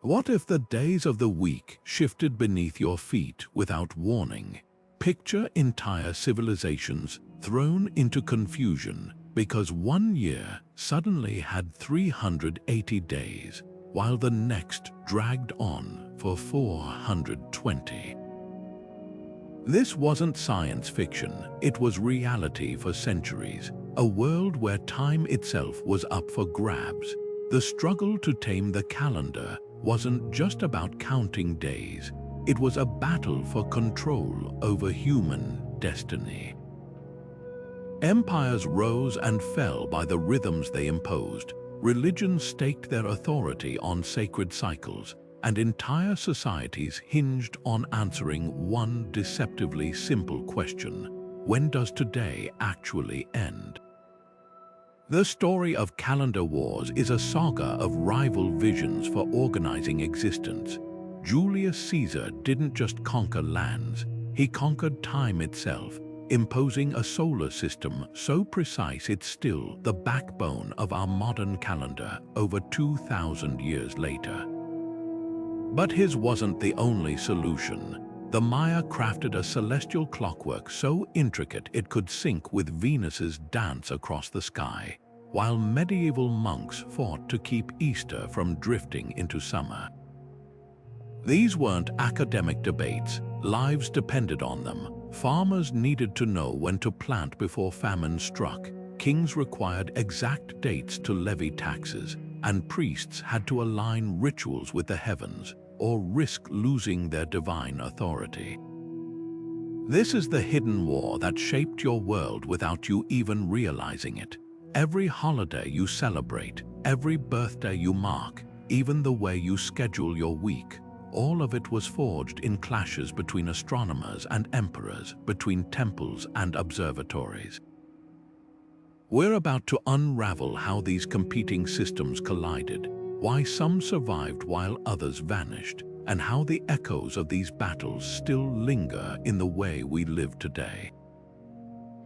What if the days of the week shifted beneath your feet without warning? Picture entire civilizations thrown into confusion because one year suddenly had 380 days, while the next dragged on for 420. This wasn't science fiction, it was reality for centuries, a world where time itself was up for grabs. The struggle to tame the calendar wasn't just about counting days, it was a battle for control over human destiny. Empires rose and fell by the rhythms they imposed, religions staked their authority on sacred cycles, and entire societies hinged on answering one deceptively simple question: when does today actually end? The story of calendar wars is a saga of rival visions for organizing existence. Julius Caesar didn't just conquer lands, he conquered time itself, imposing a solar system so precise it's still the backbone of our modern calendar over 2,000 years later. But his wasn't the only solution. The Maya crafted a celestial clockwork so intricate it could sync with Venus's dance across the sky, while medieval monks fought to keep Easter from drifting into summer. These weren't academic debates, lives depended on them. Farmers needed to know when to plant before famine struck, kings required exact dates to levy taxes, and priests had to align rituals with the heavens or risk losing their divine authority. This is the hidden war that shaped your world without you even realizing it. Every holiday you celebrate, every birthday you mark, even the way you schedule your week, all of it was forged in clashes between astronomers and emperors, between temples and observatories. We're about to unravel how these competing systems collided, why some survived while others vanished, and how the echoes of these battles still linger in the way we live today.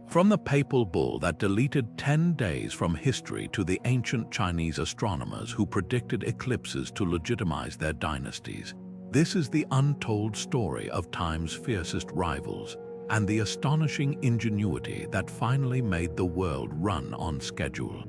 From the papal bull that deleted 10 days from history to the ancient Chinese astronomers who predicted eclipses to legitimize their dynasties, this is the untold story of time's fiercest rivals and the astonishing ingenuity that finally made the world run on schedule.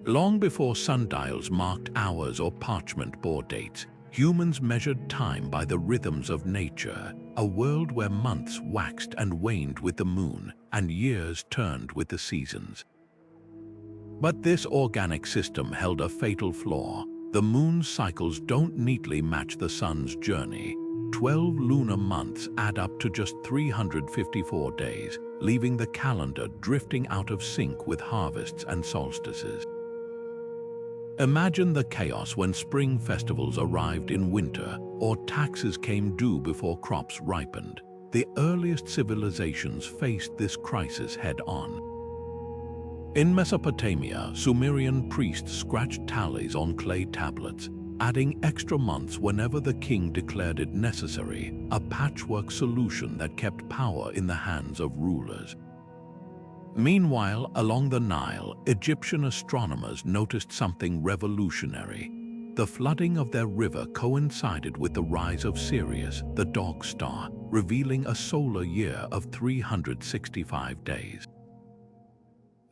Long before sundials marked hours or parchment bore dates, humans measured time by the rhythms of nature, a world where months waxed and waned with the moon and years turned with the seasons. But this organic system held a fatal flaw. The moon's cycles don't neatly match the sun's journey. 12 lunar months add up to just 354 days, leaving the calendar drifting out of sync with harvests and solstices. Imagine the chaos when spring festivals arrived in winter or taxes came due before crops ripened. The earliest civilizations faced this crisis head-on. In Mesopotamia, Sumerian priests scratched tallies on clay tablets, adding extra months whenever the king declared it necessary, a patchwork solution that kept power in the hands of rulers. Meanwhile, along the Nile, Egyptian astronomers noticed something revolutionary. The flooding of their river coincided with the rise of Sirius, the dog star, revealing a solar year of 365 days.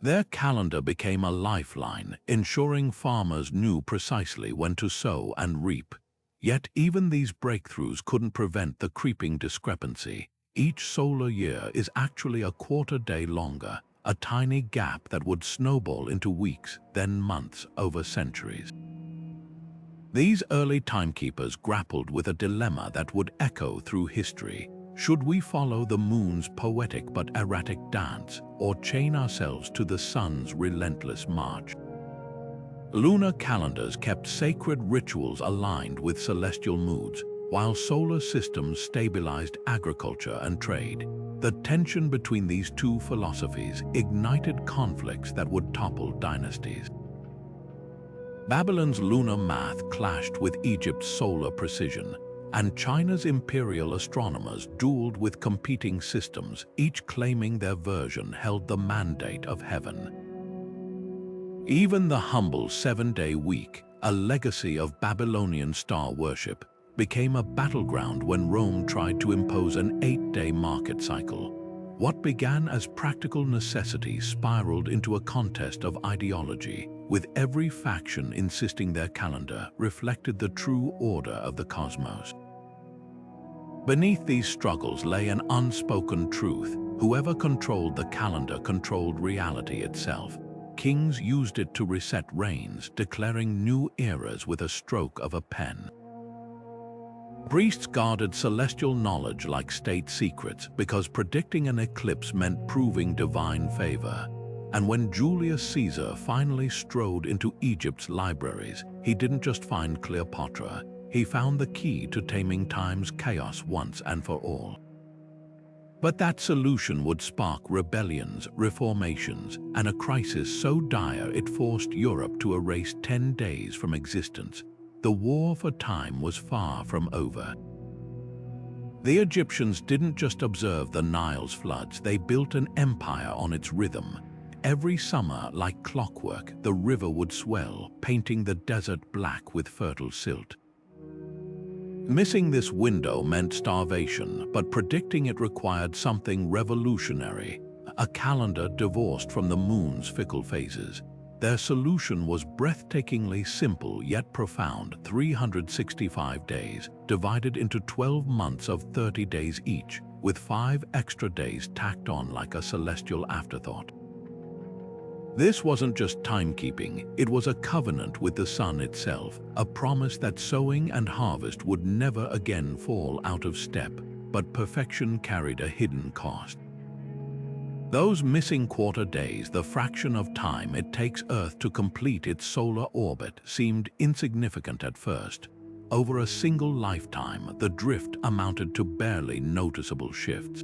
Their calendar became a lifeline, ensuring farmers knew precisely when to sow and reap. Yet even these breakthroughs couldn't prevent the creeping discrepancy. Each solar year is actually a quarter day longer, a tiny gap that would snowball into weeks, then months over centuries. These early timekeepers grappled with a dilemma that would echo through history. Should we follow the moon's poetic but erratic dance, or chain ourselves to the sun's relentless march? Lunar calendars kept sacred rituals aligned with celestial moods, while solar systems stabilized agriculture and trade. The tension between these two philosophies ignited conflicts that would topple dynasties. Babylon's lunar math clashed with Egypt's solar precision, and China's imperial astronomers dueled with competing systems, each claiming their version held the mandate of heaven. Even the humble 7-day week, a legacy of Babylonian star worship, became a battleground when Rome tried to impose an 8-day market cycle. What began as practical necessity spiraled into a contest of ideology, with every faction insisting their calendar reflected the true order of the cosmos. Beneath these struggles lay an unspoken truth: whoever controlled the calendar controlled reality itself. Kings used it to reset reigns, declaring new eras with a stroke of a pen. Priests guarded celestial knowledge like state secrets because predicting an eclipse meant proving divine favor. And when Julius Caesar finally strode into Egypt's libraries, he didn't just find Cleopatra, he found the key to taming time's chaos once and for all. But that solution would spark rebellions, reformations, and a crisis so dire it forced Europe to erase 10 days from existence. The war for time was far from over. The Egyptians didn't just observe the Nile's floods, they built an empire on its rhythm. Every summer, like clockwork, the river would swell, painting the desert black with fertile silt. Missing this window meant starvation, but predicting it required something revolutionary: a calendar divorced from the moon's fickle phases. Their solution was breathtakingly simple yet profound: 365 days, divided into 12 months of 30 days each, with 5 extra days tacked on like a celestial afterthought. This wasn't just timekeeping, it was a covenant with the sun itself, a promise that sowing and harvest would never again fall out of step, but perfection carried a hidden cost. Those missing quarter days, the fraction of time it takes Earth to complete its solar orbit, seemed insignificant at first. Over a single lifetime, the drift amounted to barely noticeable shifts.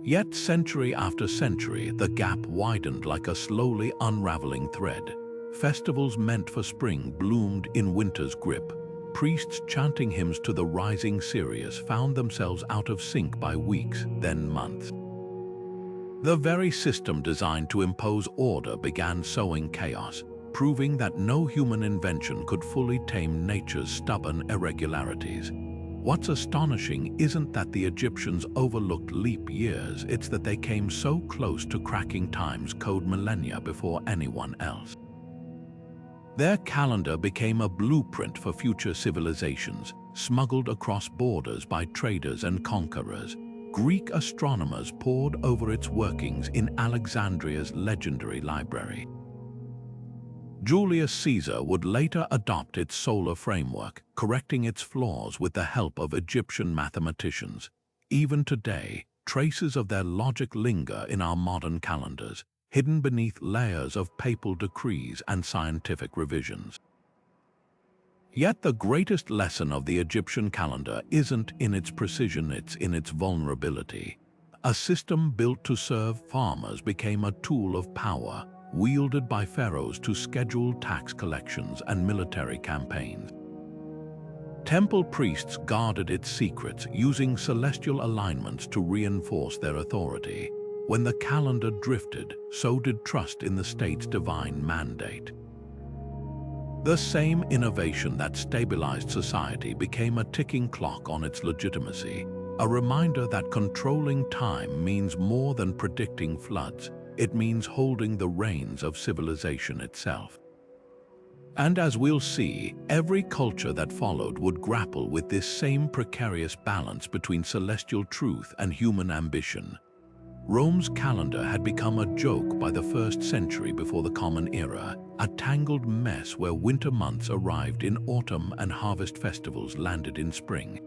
Yet century after century, the gap widened like a slowly unraveling thread. Festivals meant for spring bloomed in winter's grip. Priests chanting hymns to the rising Sirius found themselves out of sync by weeks, then months. The very system designed to impose order began sowing chaos, proving that no human invention could fully tame nature's stubborn irregularities. What's astonishing isn't that the Egyptians overlooked leap years, it's that they came so close to cracking time's code millennia before anyone else. Their calendar became a blueprint for future civilizations, smuggled across borders by traders and conquerors. Greek astronomers pored over its workings in Alexandria's legendary library. Julius Caesar would later adopt its solar framework, correcting its flaws with the help of Egyptian mathematicians. Even today, traces of their logic linger in our modern calendars, hidden beneath layers of papal decrees and scientific revisions. Yet the greatest lesson of the Egyptian calendar isn't in its precision, it's in its vulnerability. A system built to serve farmers became a tool of power, wielded by pharaohs to schedule tax collections and military campaigns. Temple priests guarded its secrets, using celestial alignments to reinforce their authority. When the calendar drifted, so did trust in the state's divine mandate. The same innovation that stabilized society became a ticking clock on its legitimacy, a reminder that controlling time means more than predicting floods. It means holding the reins of civilization itself. And as we'll see, every culture that followed would grapple with this same precarious balance between celestial truth and human ambition. Rome's calendar had become a joke by the 1st century before the Common Era, a tangled mess where winter months arrived in autumn and harvest festivals landed in spring.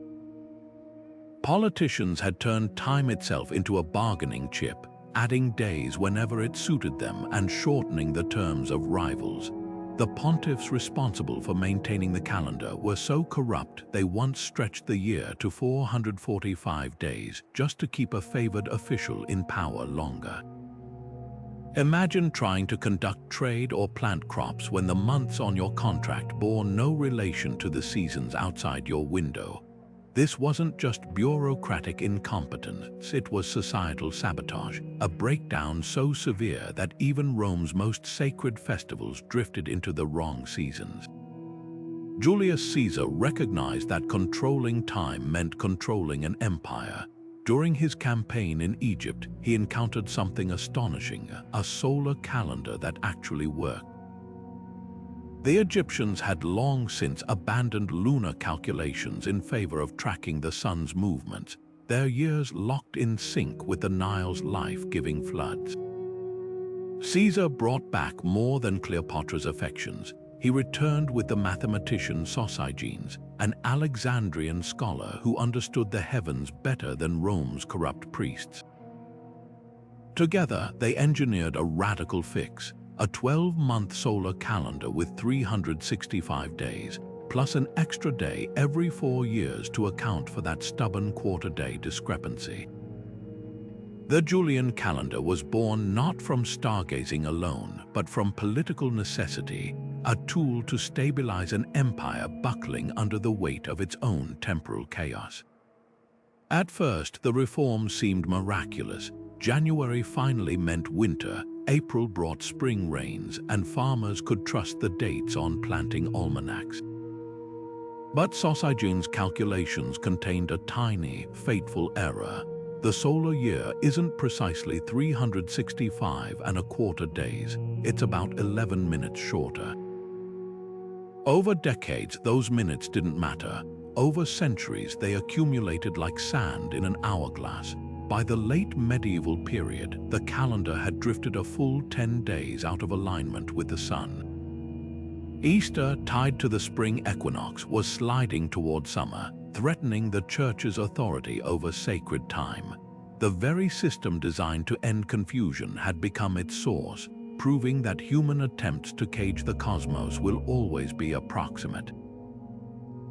Politicians had turned time itself into a bargaining chip, adding days whenever it suited them and shortening the terms of rivals. The pontiffs responsible for maintaining the calendar were so corrupt they once stretched the year to 445 days just to keep a favored official in power longer. Imagine trying to conduct trade or plant crops when the months on your contract bore no relation to the seasons outside your window. This wasn't just bureaucratic incompetence, it was societal sabotage, a breakdown so severe that even Rome's most sacred festivals drifted into the wrong seasons. Julius Caesar recognized that controlling time meant controlling an empire. During his campaign in Egypt, he encountered something astonishing, a solar calendar that actually worked. The Egyptians had long since abandoned lunar calculations in favor of tracking the sun's movements, their years locked in sync with the Nile's life-giving floods. Caesar brought back more than Cleopatra's affections. He returned with the mathematician Sosigenes, an Alexandrian scholar who understood the heavens better than Rome's corrupt priests. Together, they engineered a radical fix, a 12-month solar calendar with 365 days, plus an extra day every 4 years to account for that stubborn quarter-day discrepancy. The Julian calendar was born not from stargazing alone, but from political necessity, a tool to stabilize an empire buckling under the weight of its own temporal chaos. At first, the reform seemed miraculous. January finally meant winter, April brought spring rains, and farmers could trust the dates on planting almanacs. But Sosigenes' calculations contained a tiny, fateful error. The solar year isn't precisely 365 and a quarter days, it's about 11 minutes shorter. Over decades, those minutes didn't matter. Over centuries, they accumulated like sand in an hourglass. By the late medieval period, the calendar had drifted a full 10 days out of alignment with the sun. Easter, tied to the spring equinox, was sliding toward summer, threatening the Church's authority over sacred time. The very system designed to end confusion had become its source, proving that human attempts to cage the cosmos will always be approximate.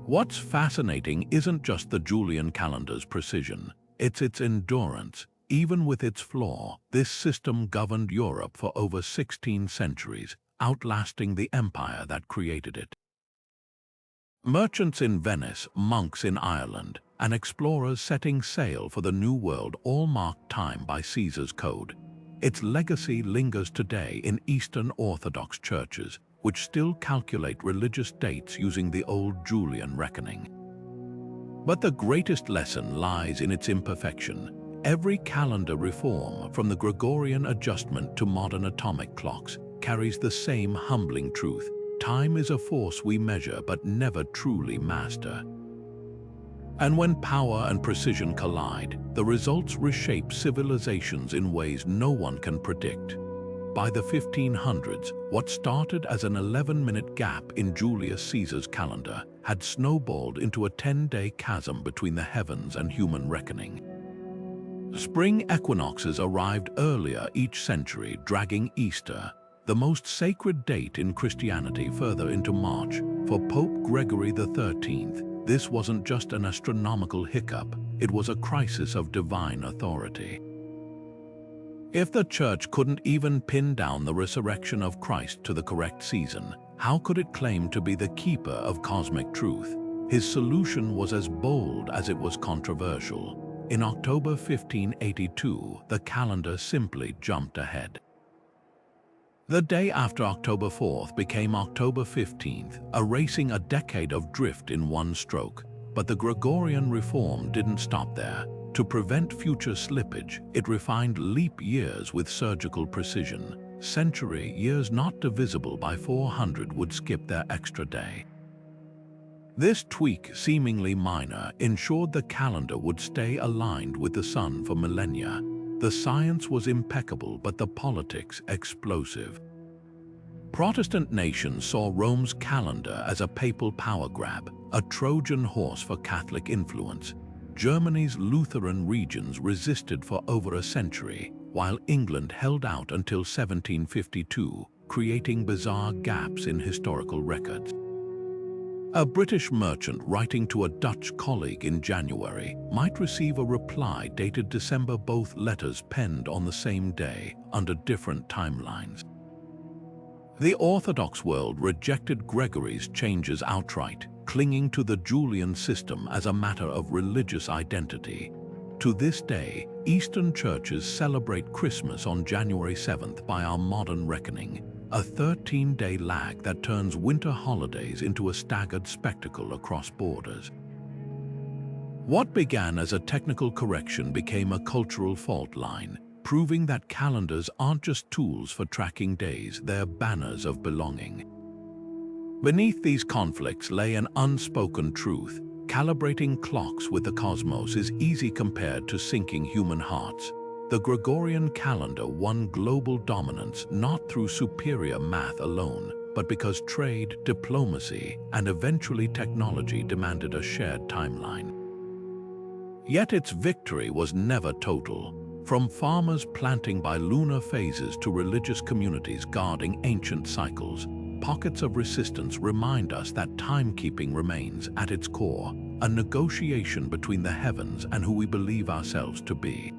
What's fascinating isn't just the Julian calendar's precision, it's its endurance. Even with its flaw, this system governed Europe for over 16 centuries, outlasting the empire that created it. Merchants in Venice, monks in Ireland, and explorers setting sail for the New World all marked time by Caesar's code. Its legacy lingers today in Eastern Orthodox churches, which still calculate religious dates using the old Julian reckoning. But the greatest lesson lies in its imperfection. Every calendar reform, from the Gregorian adjustment to modern atomic clocks, carries the same humbling truth. Time is a force we measure but never truly master. And when power and precision collide, the results reshape civilizations in ways no one can predict. By the 1500s, what started as an 11-minute gap in Julius Caesar's calendar had snowballed into a 10-day chasm between the heavens and human reckoning. Spring equinoxes arrived earlier each century, dragging Easter, the most sacred date in Christianity, further into March. For Pope Gregory XIII, this wasn't just an astronomical hiccup, it was a crisis of divine authority. If the Church couldn't even pin down the resurrection of Christ to the correct season, how could it claim to be the keeper of cosmic truth? His solution was as bold as it was controversial. In October 1582, the calendar simply jumped ahead. The day after October 4th became October 15th, erasing a decade of drift in one stroke. But the Gregorian Reform didn't stop there. To prevent future slippage, it refined leap years with surgical precision. Century years not divisible by 400 would skip their extra day. This tweak, seemingly minor, ensured the calendar would stay aligned with the sun for millennia. The science was impeccable, but the politics explosive. Protestant nations saw Rome's calendar as a papal power grab, a Trojan horse for Catholic influence. Germany's Lutheran regions resisted for over a century, while England held out until 1752, creating bizarre gaps in historical records. A British merchant writing to a Dutch colleague in January might receive a reply dated December, both letters penned on the same day, under different timelines. The Orthodox world rejected Gregory's changes outright, clinging to the Julian system as a matter of religious identity. To this day, Eastern churches celebrate Christmas on January 7th by our modern reckoning, a 13-day lag that turns winter holidays into a staggered spectacle across borders. What began as a technical correction became a cultural fault line, proving that calendars aren't just tools for tracking days, they're banners of belonging. Beneath these conflicts lay an unspoken truth. Calibrating clocks with the cosmos is easy compared to syncing human hearts. The Gregorian calendar won global dominance not through superior math alone, but because trade, diplomacy, and eventually technology demanded a shared timeline. Yet its victory was never total. From farmers planting by lunar phases to religious communities guarding ancient cycles, pockets of resistance remind us that timekeeping remains, at its core, a negotiation between the heavens and who we believe ourselves to be.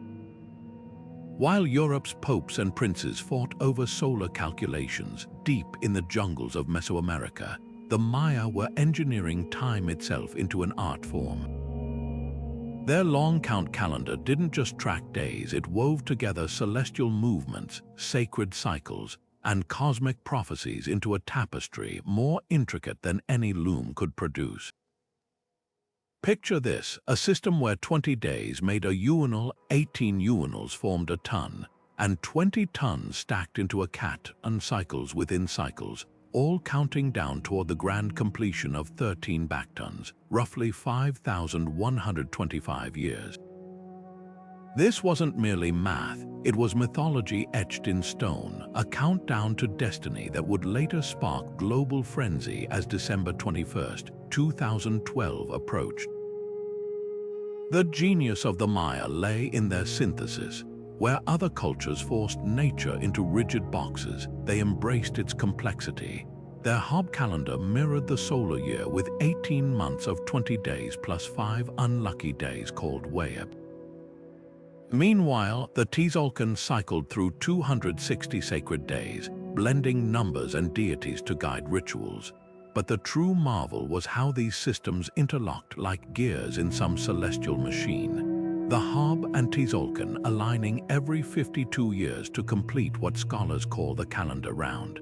While Europe's popes and princes fought over solar calculations deep in the jungles of Mesoamerica, the Maya were engineering time itself into an art form. Their long count calendar didn't just track days, it wove together celestial movements, sacred cycles, and cosmic prophecies into a tapestry more intricate than any loom could produce. Picture this, a system where 20 days made a uinal, 18 uinals formed a ton, and 20 tons stacked into a cat, and cycles within cycles, all counting down toward the grand completion of 13 backtons, roughly 5,125 years. This wasn't merely math, it was mythology etched in stone, a countdown to destiny that would later spark global frenzy as December 21, 2012 approached. The genius of the Maya lay in their synthesis. Where other cultures forced nature into rigid boxes, they embraced its complexity. Their Hob calendar mirrored the solar year with 18 months of 20 days plus 5 unlucky days called Wayeb. Meanwhile, the Tzolk'in cycled through 260 sacred days, blending numbers and deities to guide rituals. But the true marvel was how these systems interlocked like gears in some celestial machine. The Hob and Tzolk'in aligning every 52 years to complete what scholars call the calendar round.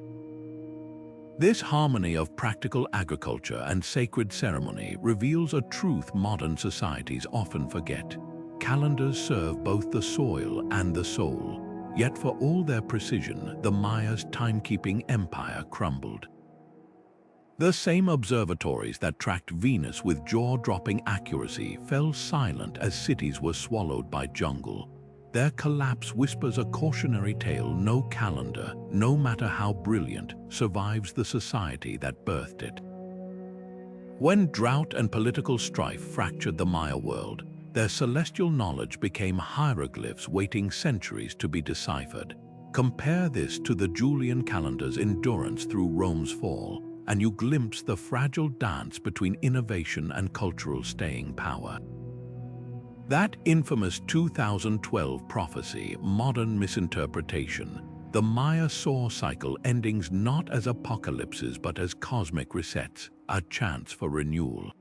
This harmony of practical agriculture and sacred ceremony reveals a truth modern societies often forget. Calendars serve both the soil and the soul, yet for all their precision, the Maya's timekeeping empire crumbled. The same observatories that tracked Venus with jaw-dropping accuracy fell silent as cities were swallowed by jungle. Their collapse whispers a cautionary tale: no calendar, no matter how brilliant, survives the society that birthed it. When drought and political strife fractured the Maya world, their celestial knowledge became hieroglyphs waiting centuries to be deciphered. Compare this to the Julian calendar's endurance through Rome's fall, and you glimpse the fragile dance between innovation and cultural staying power. That infamous 2012 prophecy, modern misinterpretation, the Maya saw cycle endings not as apocalypses but as cosmic resets, a chance for renewal.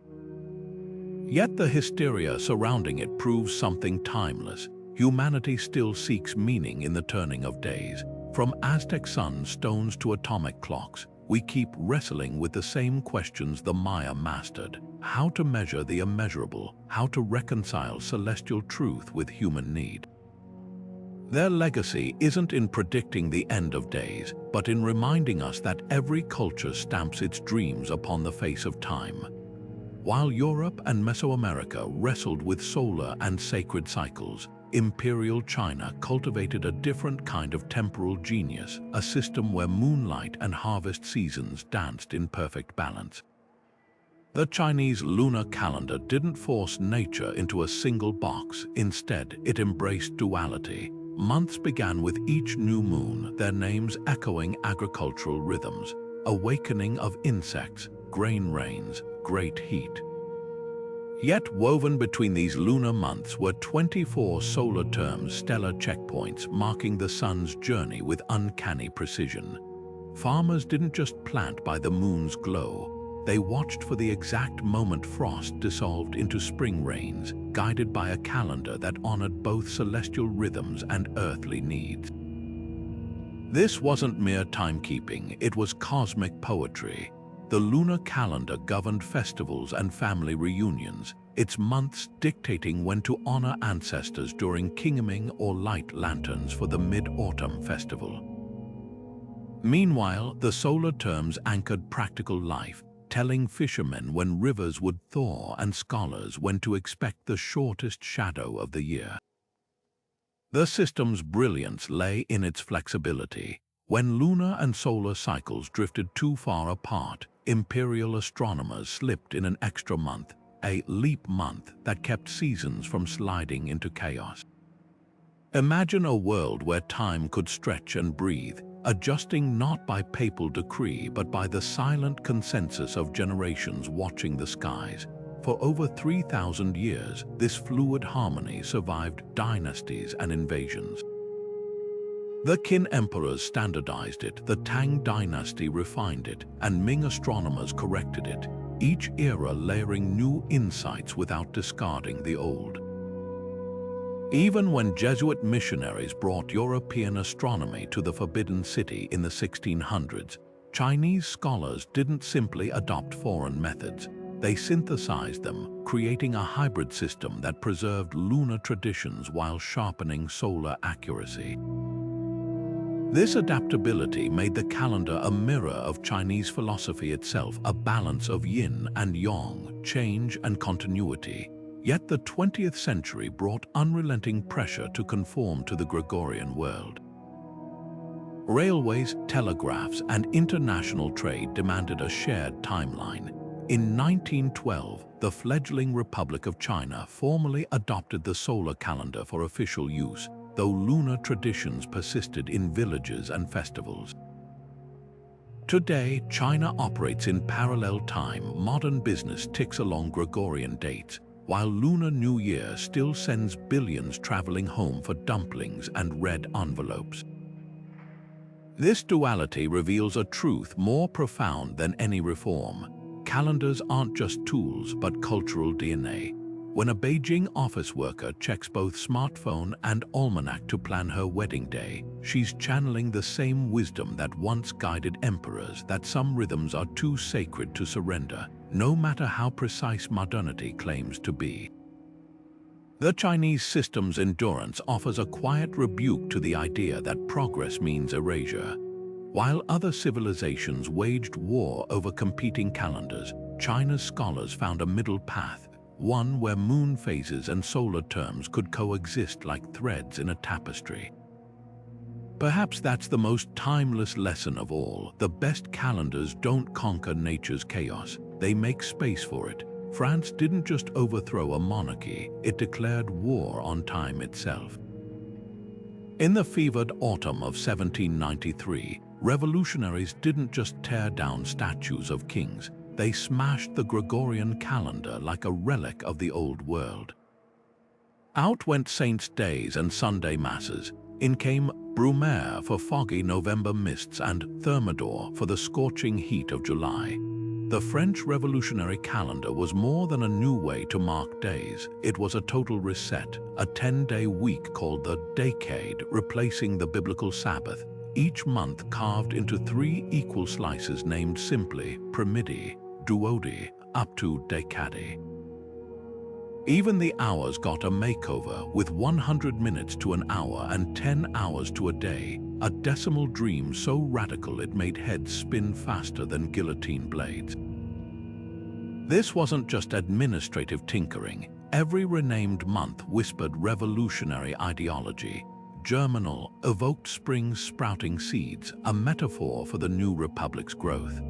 Yet the hysteria surrounding it proves something timeless. Humanity still seeks meaning in the turning of days. From Aztec sunstones to atomic clocks, we keep wrestling with the same questions the Maya mastered: how to measure the immeasurable, how to reconcile celestial truth with human need. Their legacy isn't in predicting the end of days, but in reminding us that every culture stamps its dreams upon the face of time. While Europe and Mesoamerica wrestled with solar and sacred cycles, Imperial China cultivated a different kind of temporal genius, a system where moonlight and harvest seasons danced in perfect balance. The Chinese lunar calendar didn't force nature into a single box. Instead, it embraced duality. Months began with each new moon, their names echoing agricultural rhythms: awakening of insects, grain rains, great heat. Yet woven between these lunar months were 24 solar terms, stellar checkpoints marking the sun's journey with uncanny precision. Farmers didn't just plant by the moon's glow. They watched for the exact moment frost dissolved into spring rains, guided by a calendar that honored both celestial rhythms and earthly needs. This wasn't mere timekeeping, it was cosmic poetry. The lunar calendar governed festivals and family reunions, its months dictating when to honor ancestors during Qingming or light lanterns for the Mid-Autumn festival. Meanwhile, the solar terms anchored practical life, telling fishermen when rivers would thaw and scholars when to expect the shortest shadow of the year. The system's brilliance lay in its flexibility. When lunar and solar cycles drifted too far apart, imperial astronomers slipped in an extra month, a leap month that kept seasons from sliding into chaos. Imagine a world where time could stretch and breathe, adjusting not by papal decree but by the silent consensus of generations watching the skies. For over 3,000 years, this fluid harmony survived dynasties and invasions. The Qin emperors standardized it, the Tang dynasty refined it, and Ming astronomers corrected it, each era layering new insights without discarding the old. Even when Jesuit missionaries brought European astronomy to the Forbidden City in the 1600s, Chinese scholars didn't simply adopt foreign methods. They synthesized them, creating a hybrid system that preserved lunar traditions while sharpening solar accuracy. This adaptability made the calendar a mirror of Chinese philosophy itself, a balance of yin and yang, change and continuity. Yet the 20th century brought unrelenting pressure to conform to the Gregorian world. Railways, telegraphs, and international trade demanded a shared timeline. In 1912, the fledgling Republic of China formally adopted the solar calendar for official use, though lunar traditions persisted in villages and festivals. Today, China operates in parallel time. Modern business ticks along Gregorian dates, while Lunar New Year still sends billions traveling home for dumplings and red envelopes. This duality reveals a truth more profound than any reform. Calendars aren't just tools, but cultural DNA. When a Beijing office worker checks both smartphone and almanac to plan her wedding day, she's channeling the same wisdom that once guided emperors, that some rhythms are too sacred to surrender, no matter how precise modernity claims to be. The Chinese system's endurance offers a quiet rebuke to the idea that progress means erasure. While other civilizations waged war over competing calendars, China's scholars found a middle path, one where moon phases and solar terms could coexist like threads in a tapestry. Perhaps that's the most timeless lesson of all. The best calendars don't conquer nature's chaos, they make space for it. France didn't just overthrow a monarchy, it declared war on time itself. In the fevered autumn of 1793, revolutionaries didn't just tear down statues of kings, they smashed the Gregorian calendar like a relic of the old world. Out went saints' days and Sunday masses. In came Brumaire for foggy November mists and Thermidor for the scorching heat of July. The French revolutionary calendar was more than a new way to mark days. It was a total reset, a 10-day week called the Decade, replacing the biblical Sabbath, each month carved into 3 equal slices named simply Primidi, Duodi, up to Decadi. Even the hours got a makeover, with 100 minutes to an hour and 10 hours to a day, a decimal dream so radical it made heads spin faster than guillotine blades. This wasn't just administrative tinkering. Every renamed month whispered revolutionary ideology. Germinal evoked spring's sprouting seeds, a metaphor for the new republic's growth.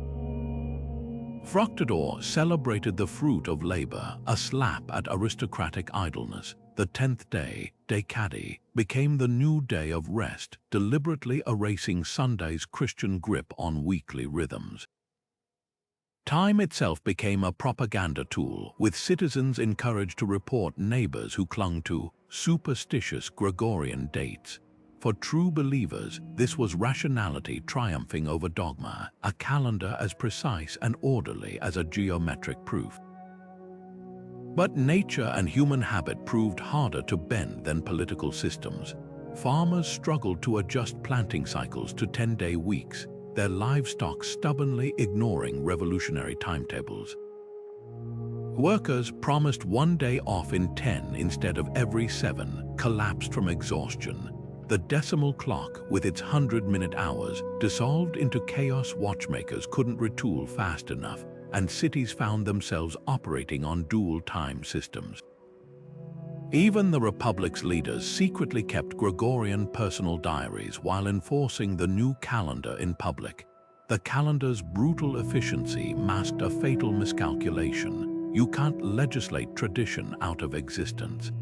Fructidor celebrated the fruit of labor, a slap at aristocratic idleness. The 10th day, Decadi, became the new day of rest, deliberately erasing Sunday's Christian grip on weekly rhythms. Time itself became a propaganda tool, with citizens encouraged to report neighbors who clung to superstitious Gregorian dates. For true believers, this was rationality triumphing over dogma, a calendar as precise and orderly as a geometric proof. But nature and human habit proved harder to bend than political systems. Farmers struggled to adjust planting cycles to 10-day weeks, their livestock stubbornly ignoring revolutionary timetables. Workers promised one day off in 10 instead of every 7 collapsed from exhaustion. The decimal clock, with its 100-minute hours, dissolved into chaos. Watchmakers couldn't retool fast enough, and cities found themselves operating on dual time systems. Even the Republic's leaders secretly kept Gregorian personal diaries while enforcing the new calendar in public. The calendar's brutal efficiency masked a fatal miscalculation. You can't legislate tradition out of existence.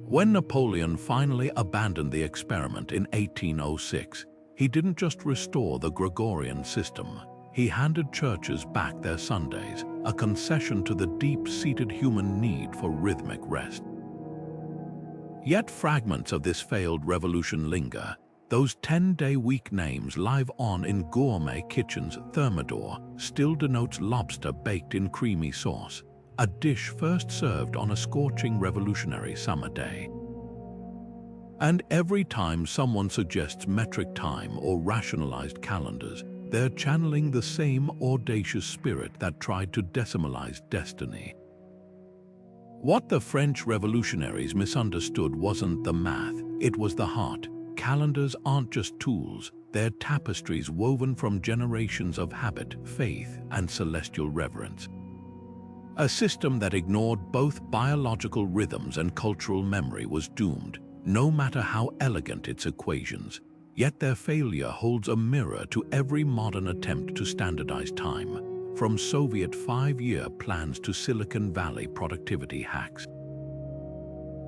When Napoleon finally abandoned the experiment in 1806, he didn't just restore the Gregorian system. He handed churches back their Sundays, a concession to the deep-seated human need for rhythmic rest. Yet fragments of this failed revolution linger. Those 10-day week names live on in gourmet kitchens. Thermidor still denotes lobster baked in creamy sauce, a dish first served on a scorching revolutionary summer day. And every time someone suggests metric time or rationalized calendars, they're channeling the same audacious spirit that tried to decimalize destiny. What the French revolutionaries misunderstood wasn't the math, it was the heart. Calendars aren't just tools, they're tapestries woven from generations of habit, faith, and celestial reverence. A system that ignored both biological rhythms and cultural memory was doomed, no matter how elegant its equations. Yet their failure holds a mirror to every modern attempt to standardize time, from Soviet 5-year plans to Silicon Valley productivity hacks.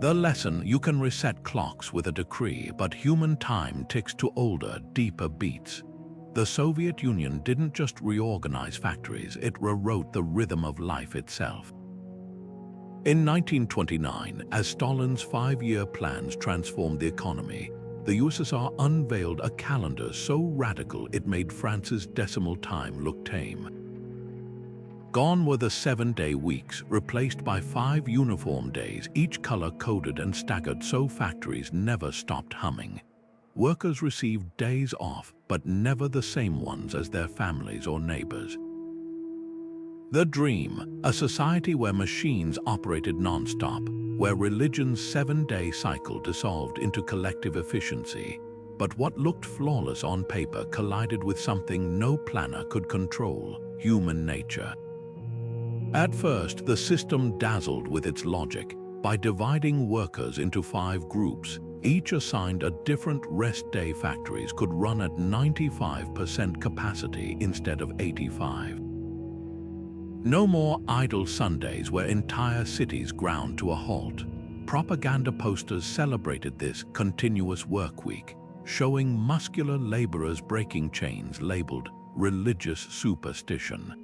The lesson: you can reset clocks with a decree, but human time ticks to older, deeper beats. The Soviet Union didn't just reorganize factories, it rewrote the rhythm of life itself. In 1929, as Stalin's 5-year plans transformed the economy, the USSR unveiled a calendar so radical it made France's decimal time look tame. Gone were the 7-day weeks, replaced by 5 uniform days, each color-coded and staggered so factories never stopped humming. Workers received days off, but never the same ones as their families or neighbors. The dream: a society where machines operated non-stop, where religion's 7-day cycle dissolved into collective efficiency. But what looked flawless on paper collided with something no planner could control: human nature. At first, the system dazzled with its logic. By dividing workers into 5 groups, each assigned a different rest day, factories could run at 95% capacity instead of 85%. No more idle Sundays where entire cities ground to a halt. Propaganda posters celebrated this continuous work week, showing muscular laborers breaking chains labeled religious superstition.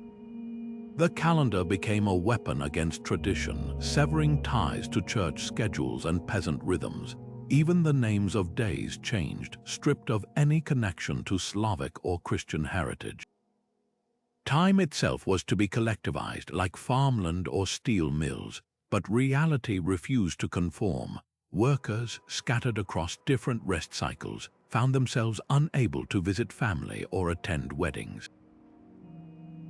The calendar became a weapon against tradition, severing ties to church schedules and peasant rhythms. Even the names of days changed, stripped of any connection to Slavic or Christian heritage. Time itself was to be collectivized like farmland or steel mills, but reality refused to conform. Workers, scattered across different rest cycles, found themselves unable to visit family or attend weddings.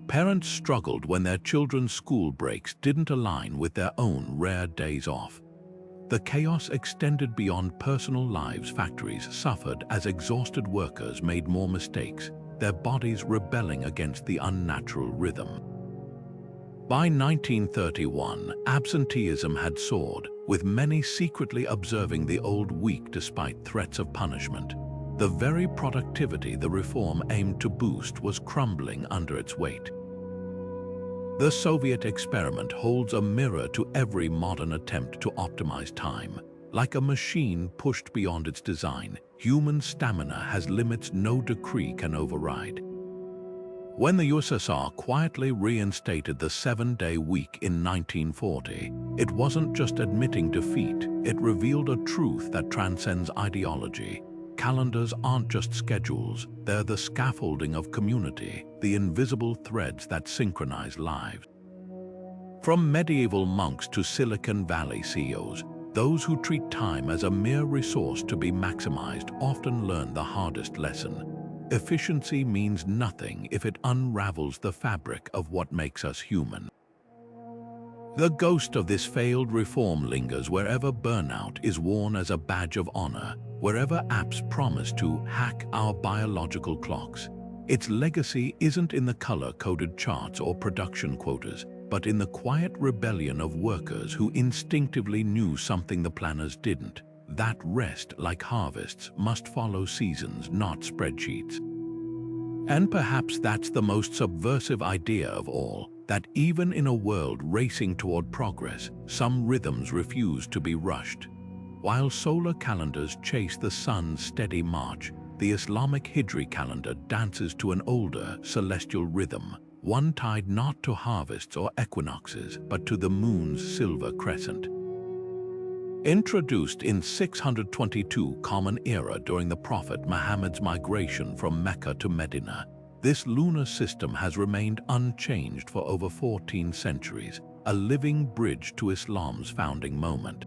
Parents struggled when their children's school breaks didn't align with their own rare days off. The chaos extended beyond personal lives. Factories suffered as exhausted workers made more mistakes, their bodies rebelling against the unnatural rhythm. By 1931, absenteeism had soared, with many secretly observing the old week despite threats of punishment. The very productivity the reform aimed to boost was crumbling under its weight. The Soviet experiment holds a mirror to every modern attempt to optimize time. Like a machine pushed beyond its design, human stamina has limits no decree can override. When the USSR quietly reinstated the 7-day week in 1940, it wasn't just admitting defeat, it revealed a truth that transcends ideology. Calendars aren't just schedules, they're the scaffolding of community, the invisible threads that synchronize lives. From medieval monks to Silicon Valley CEOs, Those who treat time as a mere resource to be maximized often learn the hardest lesson. Efficiency means nothing if it unravels the fabric of what makes us human. The ghost of this failed reform lingers wherever burnout is worn as a badge of honor, wherever apps promise to hack our biological clocks. Its legacy isn't in the color-coded charts or production quotas, but in the quiet rebellion of workers who instinctively knew something the planners didn't. That rest, like harvests, must follow seasons, not spreadsheets. And perhaps that's the most subversive idea of all, that even in a world racing toward progress, some rhythms refuse to be rushed. While solar calendars chase the sun's steady march, the Islamic Hijri calendar dances to an older, celestial rhythm, one tied not to harvests or equinoxes, but to the moon's silver crescent. Introduced in 622 Common Era during the Prophet Muhammad's migration from Mecca to Medina, this lunar system has remained unchanged for over 14 centuries, a living bridge to Islam's founding moment.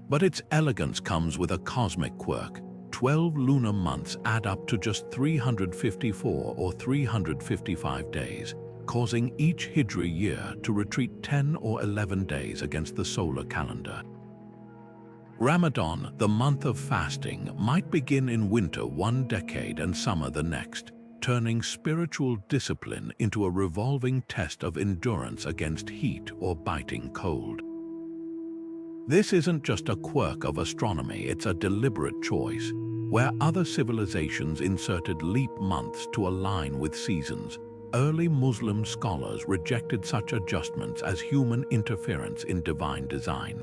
But its elegance comes with a cosmic quirk. 12 lunar months add up to just 354 or 355 days, causing each Hijri year to retreat 10 or 11 days against the solar calendar. Ramadan, the month of fasting, might begin in winter one decade and summer the next, turning spiritual discipline into a revolving test of endurance against heat or biting cold. This isn't just a quirk of astronomy, it's a deliberate choice. Where other civilizations inserted leap months to align with seasons, early Muslim scholars rejected such adjustments as human interference in divine design.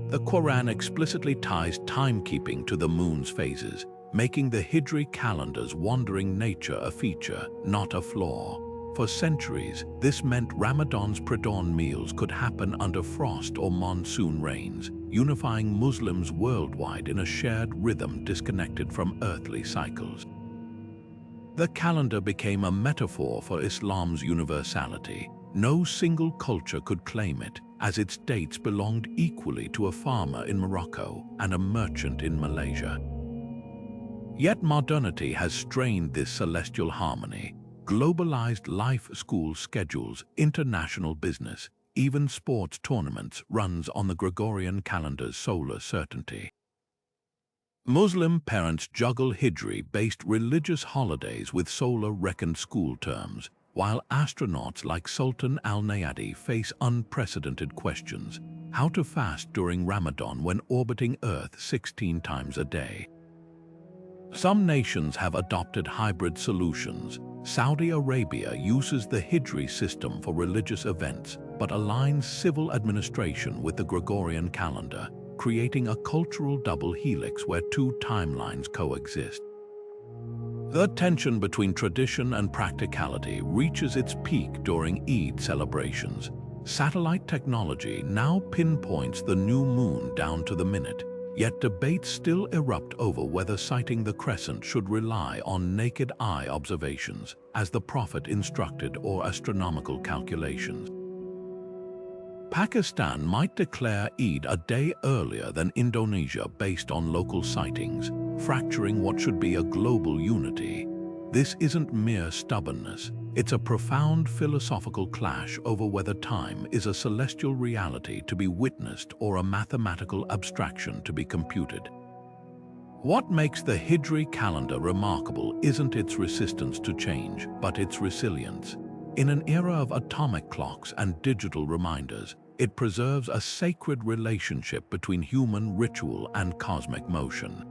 The Quran explicitly ties timekeeping to the moon's phases, making the Hijri calendar's wandering nature a feature, not a flaw. For centuries, this meant Ramadan's pre-dawn meals could happen under frost or monsoon rains, unifying Muslims worldwide in a shared rhythm disconnected from earthly cycles. The calendar became a metaphor for Islam's universality. No single culture could claim it, as its dates belonged equally to a farmer in Morocco and a merchant in Malaysia. Yet modernity has strained this celestial harmony. Globalized life, school schedules, international business, even sports tournaments runs on the Gregorian calendar's solar certainty. Muslim parents juggle Hijri-based religious holidays with solar-reckoned school terms, while astronauts like Sultan Al-Nayadi face unprecedented questions: how to fast during Ramadan when orbiting Earth 16 times a day. Some nations have adopted hybrid solutions. Saudi Arabia uses the Hijri system for religious events, but aligns civil administration with the Gregorian calendar, creating a cultural double helix where two timelines coexist. The tension between tradition and practicality reaches its peak during Eid celebrations. Satellite technology now pinpoints the new moon down to the minute, yet debates still erupt over whether sighting the crescent should rely on naked eye observations, as the Prophet instructed, or astronomical calculations. Pakistan might declare Eid a day earlier than Indonesia based on local sightings, fracturing what should be a global unity. This isn't mere stubbornness, it's a profound philosophical clash over whether time is a celestial reality to be witnessed or a mathematical abstraction to be computed. What makes the Hijri calendar remarkable isn't its resistance to change, but its resilience. In an era of atomic clocks and digital reminders, it preserves a sacred relationship between human ritual and cosmic motion.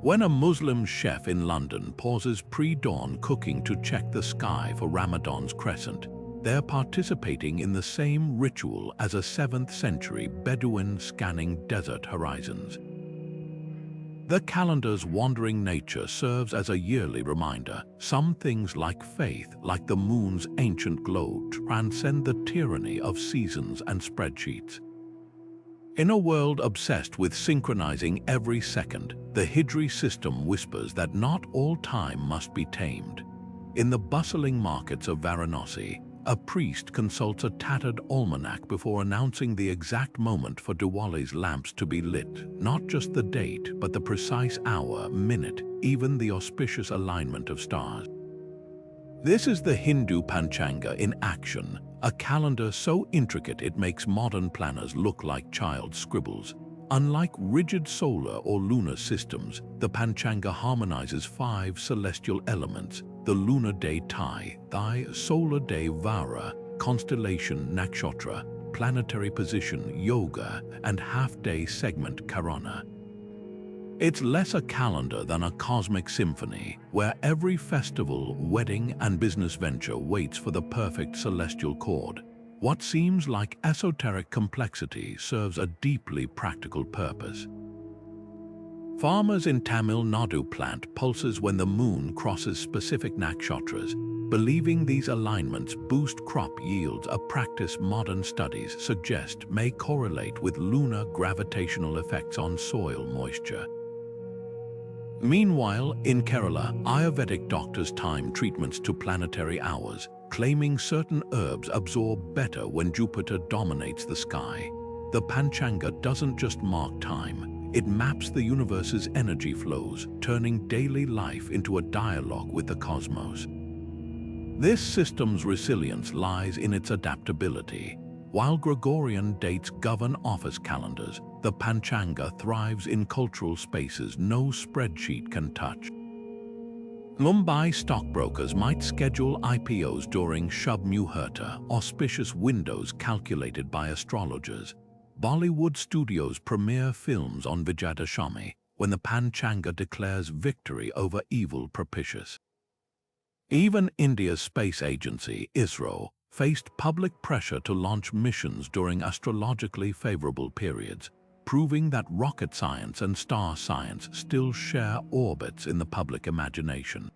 When a Muslim chef in London pauses pre-dawn cooking to check the sky for Ramadan's crescent, they're participating in the same ritual as a 7th century Bedouin scanning desert horizons. The calendar's wandering nature serves as a yearly reminder. Some things like faith, like the moon's ancient glow, transcend the tyranny of seasons and spreadsheets. In a world obsessed with synchronizing every second, the Hijri system whispers that not all time must be tamed. In the bustling markets of Varanasi, A priest consults a tattered almanac before announcing the exact moment for Diwali's lamps to be lit, not just the date, but the precise hour, minute, even the auspicious alignment of stars. This is the Hindu Panchanga in action, a calendar so intricate it makes modern planners look like child scribbles. Unlike rigid solar or lunar systems, the Panchanga harmonizes 5 celestial elements: the lunar day Thai, solar day Vara, constellation Nakshatra, planetary position Yoga, and half-day segment Karana. It's less a calendar than a cosmic symphony, where every festival, wedding, and business venture waits for the perfect celestial chord. What seems like esoteric complexity serves a deeply practical purpose. Farmers in Tamil Nadu plant pulses when the moon crosses specific nakshatras, believing these alignments boost crop yields, a practice modern studies suggest may correlate with lunar gravitational effects on soil moisture. Meanwhile, in Kerala, Ayurvedic doctors time treatments to planetary hours, claiming certain herbs absorb better when Jupiter dominates the sky. The Panchanga doesn't just mark time, it maps the universe's energy flows, turning daily life into a dialogue with the cosmos. This system's resilience lies in its adaptability. While Gregorian dates govern office calendars, the Panchanga thrives in cultural spaces no spreadsheet can touch. Mumbai stockbrokers might schedule IPOs during Shubh Muhurta, auspicious windows calculated by astrologers. Bollywood studios premiere films on Vijayadashami when the Panchanga declares victory over evil propitious. Even India's space agency, ISRO, faced public pressure to launch missions during astrologically favorable periods, proving that rocket science and star science still share orbits in the public imagination.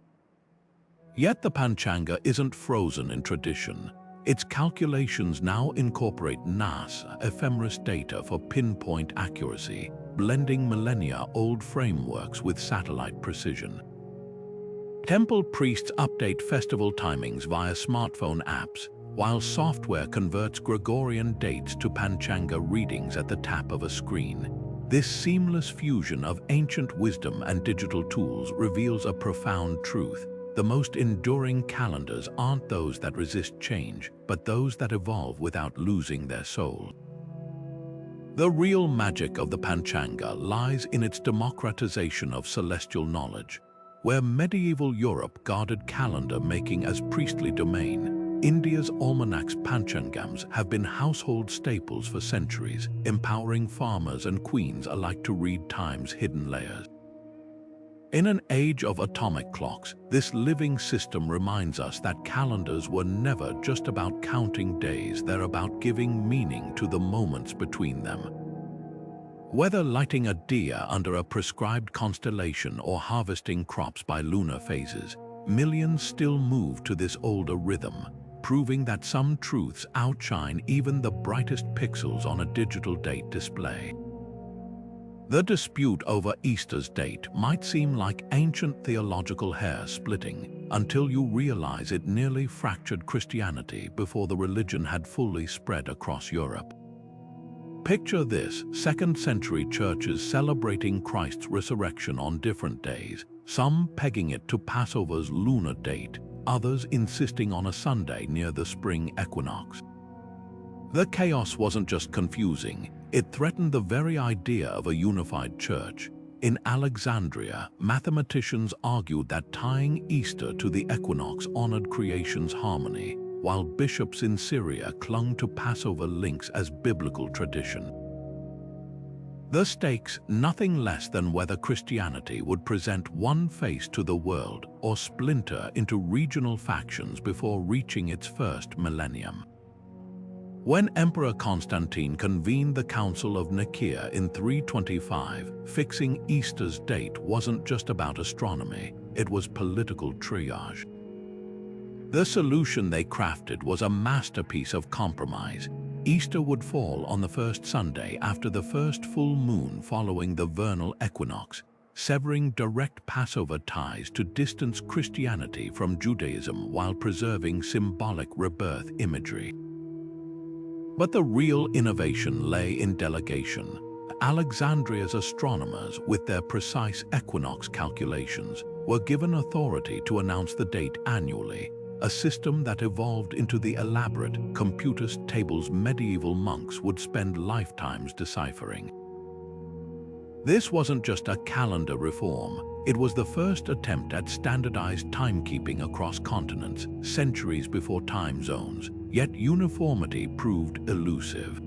Yet the Panchanga isn't frozen in tradition. Its calculations now incorporate NASA ephemeris data for pinpoint accuracy, blending millennia-old frameworks with satellite precision. Temple priests update festival timings via smartphone apps, while software converts Gregorian dates to Panchanga readings at the tap of a screen. This seamless fusion of ancient wisdom and digital tools reveals a profound truth. The most enduring calendars aren't those that resist change, but those that evolve without losing their soul. The real magic of the Panchanga lies in its democratization of celestial knowledge. Where medieval Europe guarded calendar making as priestly domain, India's almanacs Panchangams have been household staples for centuries, empowering farmers and queens alike to read time's hidden layers. In an age of atomic clocks, this living system reminds us that calendars were never just about counting days, they're about giving meaning to the moments between them. Whether lighting a diya under a prescribed constellation or harvesting crops by lunar phases, millions still move to this older rhythm, proving that some truths outshine even the brightest pixels on a digital date display. The dispute over Easter's date might seem like ancient theological hair splitting until you realize it nearly fractured Christianity before the religion had fully spread across Europe. Picture this: 2nd century churches celebrating Christ's resurrection on different days, some pegging it to Passover's lunar date, others insisting on a Sunday near the spring equinox. The chaos wasn't just confusing, it threatened the very idea of a unified church. In Alexandria, mathematicians argued that tying Easter to the equinox honored creation's harmony, while bishops in Syria clung to Passover links as biblical tradition. The stakes, nothing less than whether Christianity would present one face to the world or splinter into regional factions before reaching its first millennium. When Emperor Constantine convened the Council of Nicaea in 325, fixing Easter's date wasn't just about astronomy, it was political triage. The solution they crafted was a masterpiece of compromise. Easter would fall on the first Sunday after the first full moon following the vernal equinox, severing direct Passover ties to distance Christianity from Judaism while preserving symbolic rebirth imagery. But the real innovation lay in delegation. Alexandria's astronomers, with their precise equinox calculations, were given authority to announce the date annually, a system that evolved into the elaborate computer's tables medieval monks would spend lifetimes deciphering. This wasn't just a calendar reform, it was the first attempt at standardized timekeeping across continents, centuries before time zones, yet uniformity proved elusive.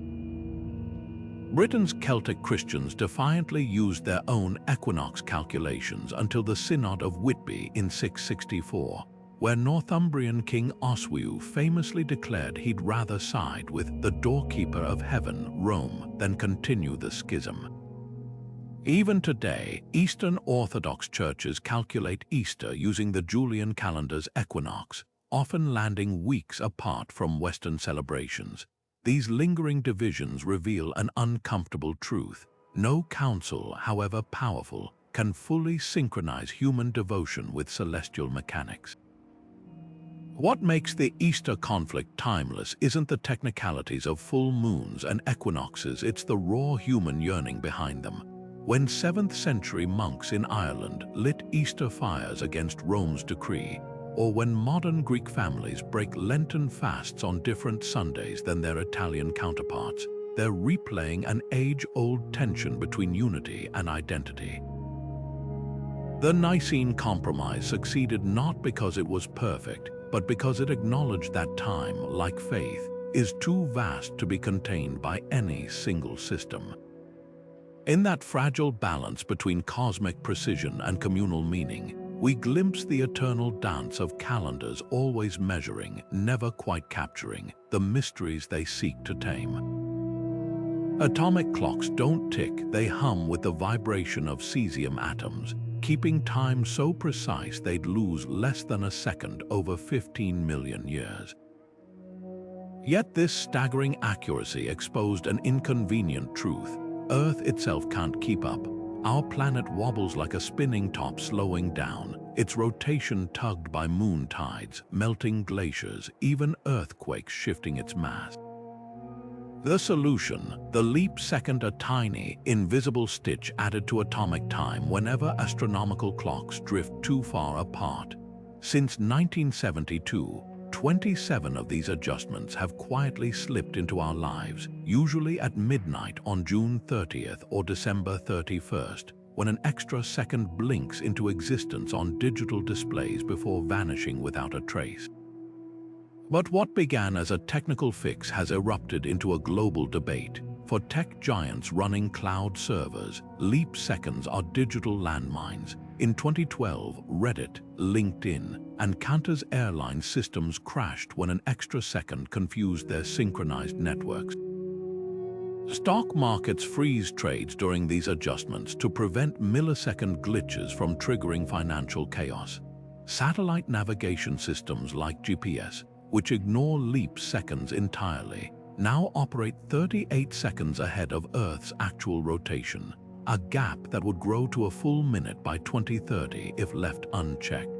Britain's Celtic Christians defiantly used their own equinox calculations until the Synod of Whitby in 664, where Northumbrian King Oswiu famously declared he'd rather side with the doorkeeper of heaven, Rome, than continue the schism. Even today, Eastern Orthodox churches calculate Easter using the Julian calendar's equinox, often landing weeks apart from Western celebrations. These lingering divisions reveal an uncomfortable truth. No council, however powerful, can fully synchronize human devotion with celestial mechanics. What makes the Easter conflict timeless isn't the technicalities of full moons and equinoxes, it's the raw human yearning behind them. When 7th century monks in Ireland lit Easter fires against Rome's decree, or when modern Greek families break Lenten fasts on different Sundays than their Italian counterparts, they're replaying an age-old tension between unity and identity. The Nicene Compromise succeeded not because it was perfect, but because it acknowledged that time, like faith, is too vast to be contained by any single system. In that fragile balance between cosmic precision and communal meaning, we glimpse the eternal dance of calendars always measuring, never quite capturing, the mysteries they seek to tame. Atomic clocks don't tick, they hum with the vibration of cesium atoms, keeping time so precise they'd lose less than a second over 15 million years. Yet this staggering accuracy exposed an inconvenient truth. Earth itself can't keep up. Our planet wobbles like a spinning top slowing down, its rotation tugged by moon tides, melting glaciers, even earthquakes shifting its mass. The solution, the leap second, a tiny, invisible stitch added to atomic time whenever astronomical clocks drift too far apart. Since 1972, 27 of these adjustments have quietly slipped into our lives, usually at midnight on June 30th or December 31st, when an extra second blinks into existence on digital displays before vanishing without a trace. But what began as a technical fix has erupted into a global debate. For tech giants running cloud servers, leap seconds are digital landmines. In 2012, Reddit, LinkedIn, and Qantas airline systems crashed when an extra second confused their synchronized networks. Stock markets freeze trades during these adjustments to prevent millisecond glitches from triggering financial chaos. Satellite navigation systems like GPS, which ignore leap seconds entirely, now operate 38 seconds ahead of Earth's actual rotation, a gap that would grow to a full minute by 2030 if left unchecked.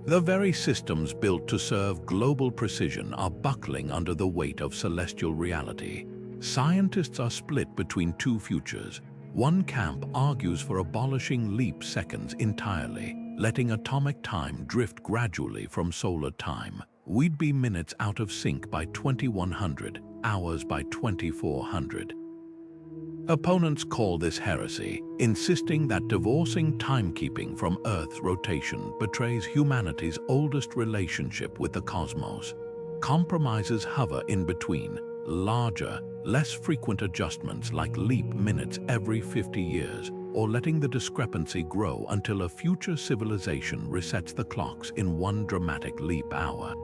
The very systems built to serve global precision are buckling under the weight of celestial reality. Scientists are split between two futures. One camp argues for abolishing leap seconds entirely, letting atomic time drift gradually from solar time. We'd be minutes out of sync by 2100, hours by 2400. Opponents call this heresy, insisting that divorcing timekeeping from Earth's rotation betrays humanity's oldest relationship with the cosmos. Compromises hover in between, larger, less frequent adjustments like leap minutes every 50 years, or letting the discrepancy grow until a future civilization resets the clocks in one dramatic leap hour.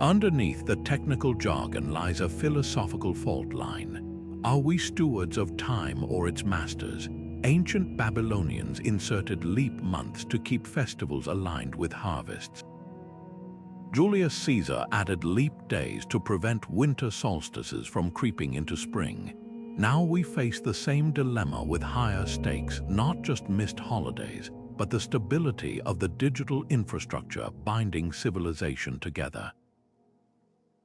Underneath the technical jargon lies a philosophical fault line. Are we stewards of time or its masters? Ancient Babylonians inserted leap months to keep festivals aligned with harvests. Julius Caesar added leap days to prevent winter solstices from creeping into spring. Now we face the same dilemma with higher stakes, not just missed holidays, but the stability of the digital infrastructure binding civilization together.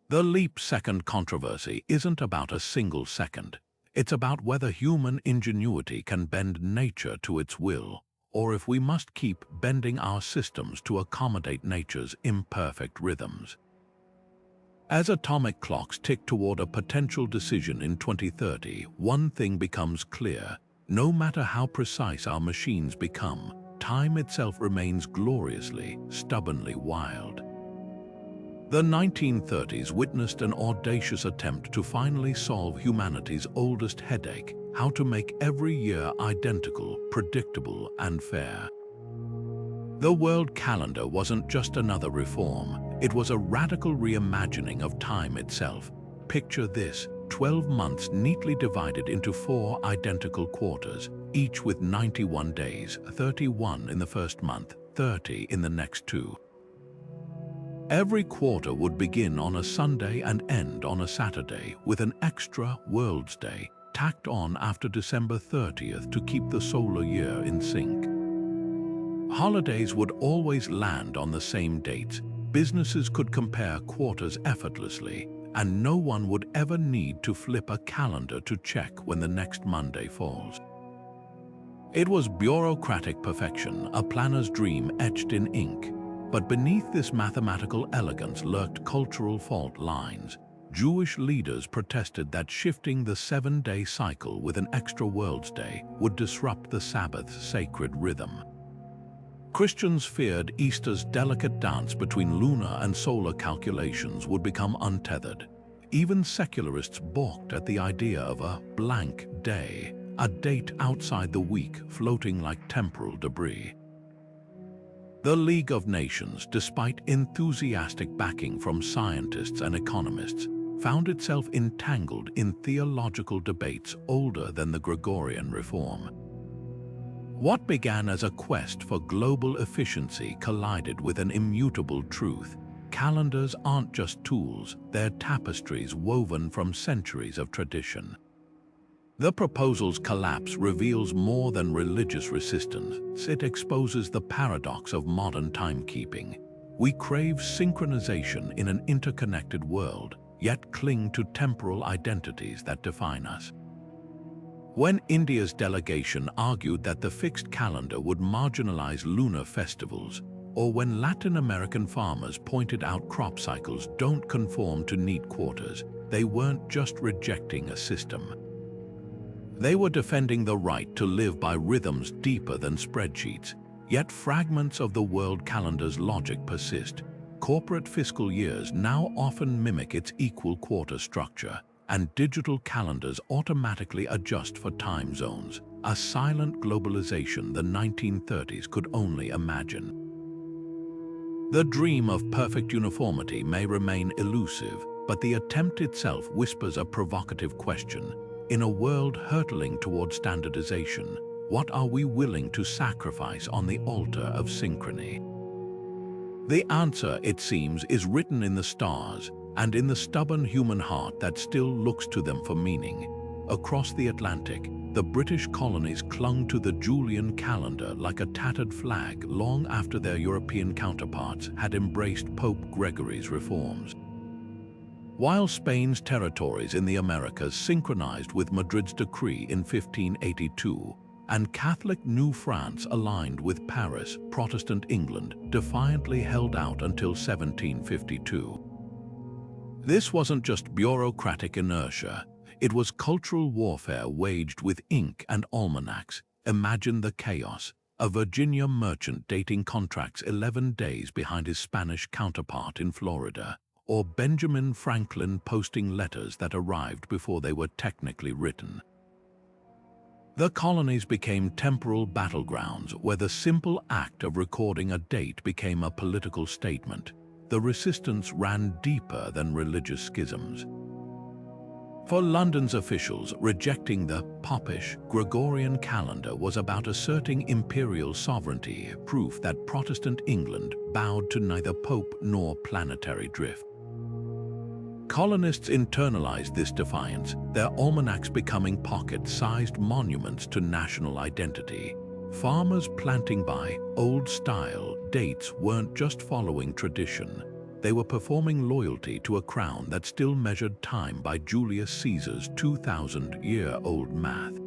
The leap-second controversy isn't about a single second. It's about whether human ingenuity can bend nature to its will, or if we must keep bending our systems to accommodate nature's imperfect rhythms. As atomic clocks tick toward a potential decision in 2030, one thing becomes clear. No matter how precise our machines become, time itself remains gloriously, stubbornly wild. The 1930s witnessed an audacious attempt to finally solve humanity's oldest headache: how to make every year identical, predictable, and fair. The world calendar wasn't just another reform, it was a radical reimagining of time itself. Picture this: 12 months neatly divided into 4 identical quarters, each with 91 days, 31 in the first month, 30 in the next 2. Every quarter would begin on a Sunday and end on a Saturday, with an extra World's Day tacked on after December 30th to keep the solar year in sync. Holidays would always land on the same dates, businesses could compare quarters effortlessly, and no one would ever need to flip a calendar to check when the next Monday falls. It was bureaucratic perfection, a planner's dream etched in ink. But beneath this mathematical elegance lurked cultural fault lines. Jewish leaders protested that shifting the 7-day cycle with an extra World's Day would disrupt the Sabbath's sacred rhythm. Christians feared Easter's delicate dance between lunar and solar calculations would become untethered. Even secularists balked at the idea of a blank day, a date outside the week floating like temporal debris. The League of Nations, despite enthusiastic backing from scientists and economists, found itself entangled in theological debates older than the Gregorian Reform. What began as a quest for global efficiency collided with an immutable truth: calendars aren't just tools, they're tapestries woven from centuries of tradition. The proposal's collapse reveals more than religious resistance. It exposes the paradox of modern timekeeping. We crave synchronization in an interconnected world, yet cling to temporal identities that define us. When India's delegation argued that the fixed calendar would marginalize lunar festivals, or when Latin American farmers pointed out crop cycles don't conform to neat quarters, they weren't just rejecting a system. They were defending the right to live by rhythms deeper than spreadsheets. Yet fragments of the world calendar's logic persist. Corporate fiscal years now often mimic its equal quarter structure, and digital calendars automatically adjust for time zones, a silent globalization the 1930s could only imagine. The dream of perfect uniformity may remain elusive, but the attempt itself whispers a provocative question. In a world hurtling toward standardization, what are we willing to sacrifice on the altar of synchrony? The answer, it seems, is written in the stars and in the stubborn human heart that still looks to them for meaning. Across the Atlantic, the British colonies clung to the Julian calendar like a tattered flag long after their European counterparts had embraced Pope Gregory's reforms. While Spain's territories in the Americas synchronized with Madrid's decree in 1582, and Catholic New France aligned with Paris, Protestant England defiantly held out until 1752. This wasn't just bureaucratic inertia, it was cultural warfare waged with ink and almanacs. Imagine the chaos: a Virginia merchant dating contracts 11 days behind his Spanish counterpart in Florida, or Benjamin Franklin posting letters that arrived before they were technically written. The colonies became temporal battlegrounds where the simple act of recording a date became a political statement. The resistance ran deeper than religious schisms. For London's officials, rejecting the popish Gregorian calendar was about asserting imperial sovereignty, proof that Protestant England bowed to neither pope nor planetary drift. Colonists internalized this defiance, their almanacs becoming pocket-sized monuments to national identity. Farmers planting by old-style dates weren't just following tradition. They were performing loyalty to a crown that still measured time by Julius Caesar's 2,000-year-old math.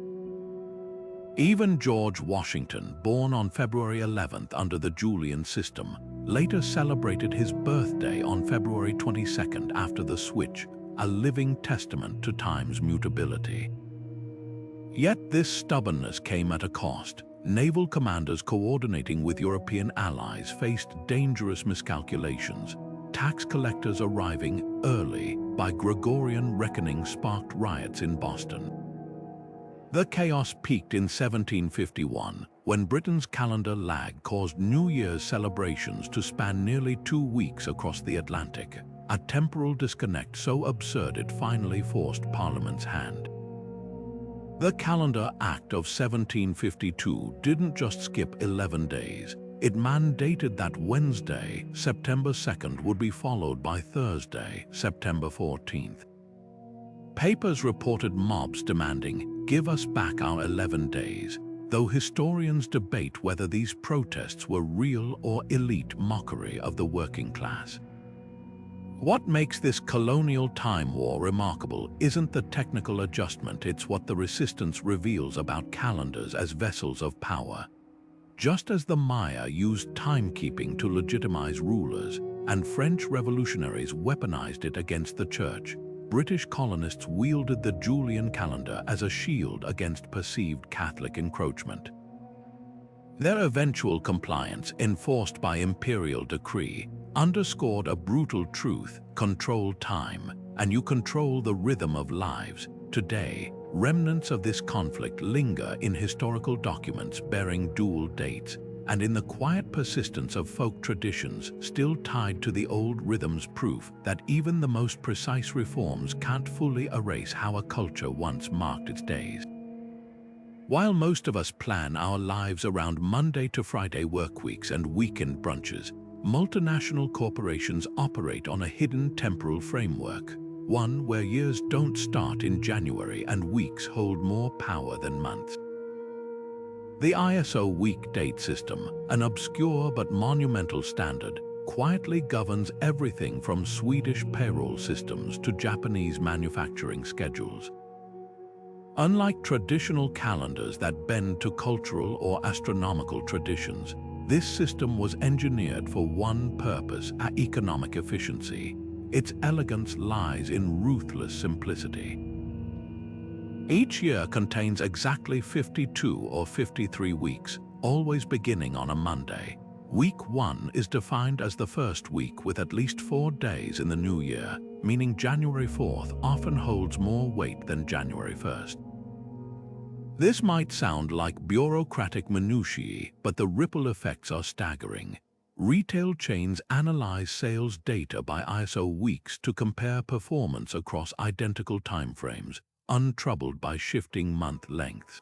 Even George Washington, born on February 11th under the Julian system, later celebrated his birthday on February 22nd after the switch, a living testament to time's mutability. Yet this stubbornness came at a cost. Naval commanders coordinating with European allies faced dangerous miscalculations. Tax collectors arriving early by Gregorian reckoning sparked riots in Boston. The chaos peaked in 1751, when Britain's calendar lag caused New Year's celebrations to span nearly 2 weeks across the Atlantic, a temporal disconnect so absurd it finally forced Parliament's hand. The Calendar Act of 1752 didn't just skip 11 days. It mandated that Wednesday, September 2nd, would be followed by Thursday, September 14th. Papers reported mobs demanding, "Give us back our 11 days," though historians debate whether these protests were real or elite mockery of the working class. What makes this colonial time war remarkable isn't the technical adjustment, it's what the resistance reveals about calendars as vessels of power. Just as the Maya used timekeeping to legitimize rulers, and French revolutionaries weaponized it against the church, British colonists wielded the Julian calendar as a shield against perceived Catholic encroachment. Their eventual compliance, enforced by imperial decree, underscored a brutal truth: control time, and you control the rhythm of lives. Today, remnants of this conflict linger in historical documents bearing dual dates, and in the quiet persistence of folk traditions still tied to the old rhythms, proof that even the most precise reforms can't fully erase how a culture once marked its days. While most of us plan our lives around Monday to Friday workweeks and weekend brunches, multinational corporations operate on a hidden temporal framework, one where years don't start in January and weeks hold more power than months. The ISO week date system, an obscure but monumental standard, quietly governs everything from Swedish payroll systems to Japanese manufacturing schedules. Unlike traditional calendars that bend to cultural or astronomical traditions, this system was engineered for one purpose: economic efficiency. Its elegance lies in ruthless simplicity. Each year contains exactly 52 or 53 weeks, always beginning on a Monday. Week 1 is defined as the first week with at least 4 days in the new year, meaning January 4th often holds more weight than January 1st. This might sound like bureaucratic minutiae, but the ripple effects are staggering. Retail chains analyze sales data by ISO weeks to compare performance across identical timeframes, untroubled by shifting month lengths.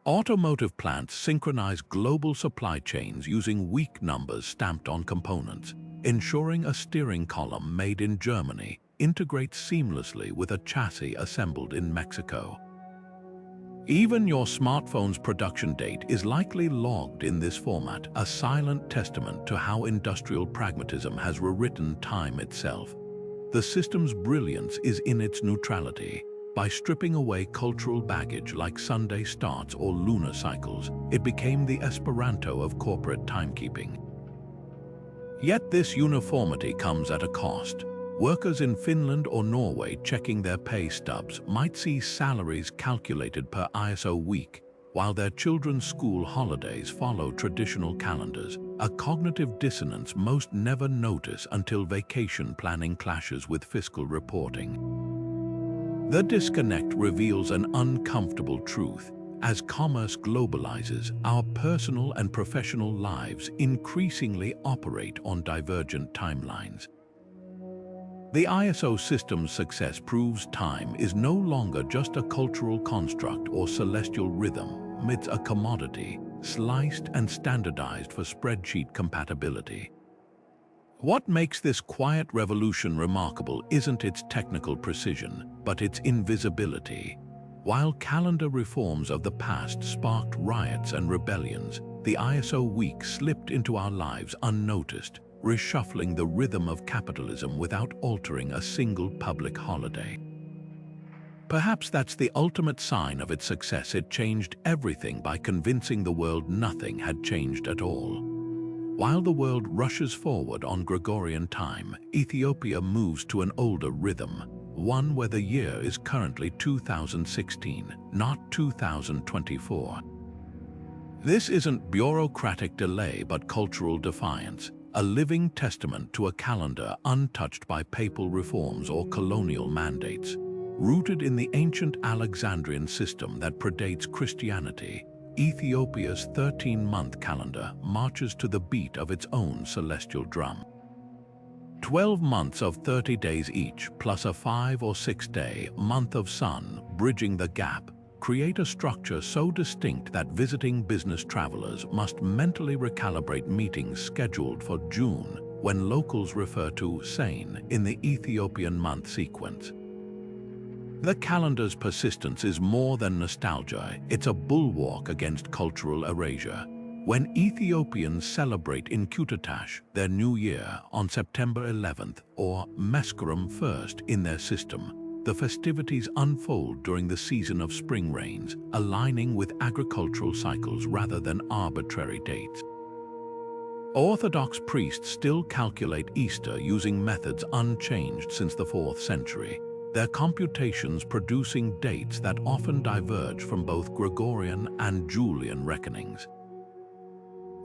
Automotive plants synchronize global supply chains using week numbers stamped on components, ensuring a steering column made in Germany integrates seamlessly with a chassis assembled in Mexico. Even your smartphone's production date is likely logged in this format, a silent testament to how industrial pragmatism has rewritten time itself. The system's brilliance is in its neutrality. By stripping away cultural baggage like Sunday starts or lunar cycles, it became the Esperanto of corporate timekeeping. Yet this uniformity comes at a cost. Workers in Finland or Norway checking their pay stubs might see salaries calculated per ISO week, while their children's school holidays follow traditional calendars, a cognitive dissonance most never notice until vacation planning clashes with fiscal reporting. The disconnect reveals an uncomfortable truth. As commerce globalizes, our personal and professional lives increasingly operate on divergent timelines. The ISO system's success proves time is no longer just a cultural construct or celestial rhythm, it's a commodity, sliced and standardized for spreadsheet compatibility. What makes this quiet revolution remarkable isn't its technical precision, but its invisibility. While calendar reforms of the past sparked riots and rebellions, the ISO week slipped into our lives unnoticed, reshuffling the rhythm of capitalism without altering a single public holiday. Perhaps that's the ultimate sign of its success. It changed everything by convincing the world nothing had changed at all. While the world rushes forward on Gregorian time, Ethiopia moves to an older rhythm, one where the year is currently 2016, not 2024. This isn't bureaucratic delay but cultural defiance, a living testament to a calendar untouched by papal reforms or colonial mandates. Rooted in the ancient Alexandrian system that predates Christianity, Ethiopia's 13-month calendar marches to the beat of its own celestial drum. 12 months of 30 days each, plus a 5 or 6 day month of sun bridging the gap, create a structure so distinct that visiting business travelers must mentally recalibrate meetings scheduled for June, when locals refer to Sane in the Ethiopian month sequence. The calendar's persistence is more than nostalgia, it's a bulwark against cultural erasure. When Ethiopians celebrate Inkutatash, their new year, on September 11th or Mescharam 1st in their system, the festivities unfold during the season of spring rains, aligning with agricultural cycles rather than arbitrary dates. Orthodox priests still calculate Easter using methods unchanged since the 4th century. Their computations producing dates that often diverge from both Gregorian and Julian reckonings.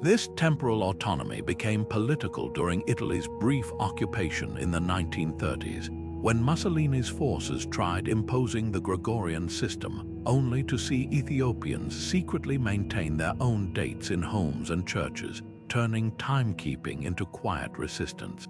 This temporal autonomy became political during Italy's brief occupation in the 1930s, when Mussolini's forces tried imposing the Gregorian system, only to see Ethiopians secretly maintain their own dates in homes and churches, turning timekeeping into quiet resistance.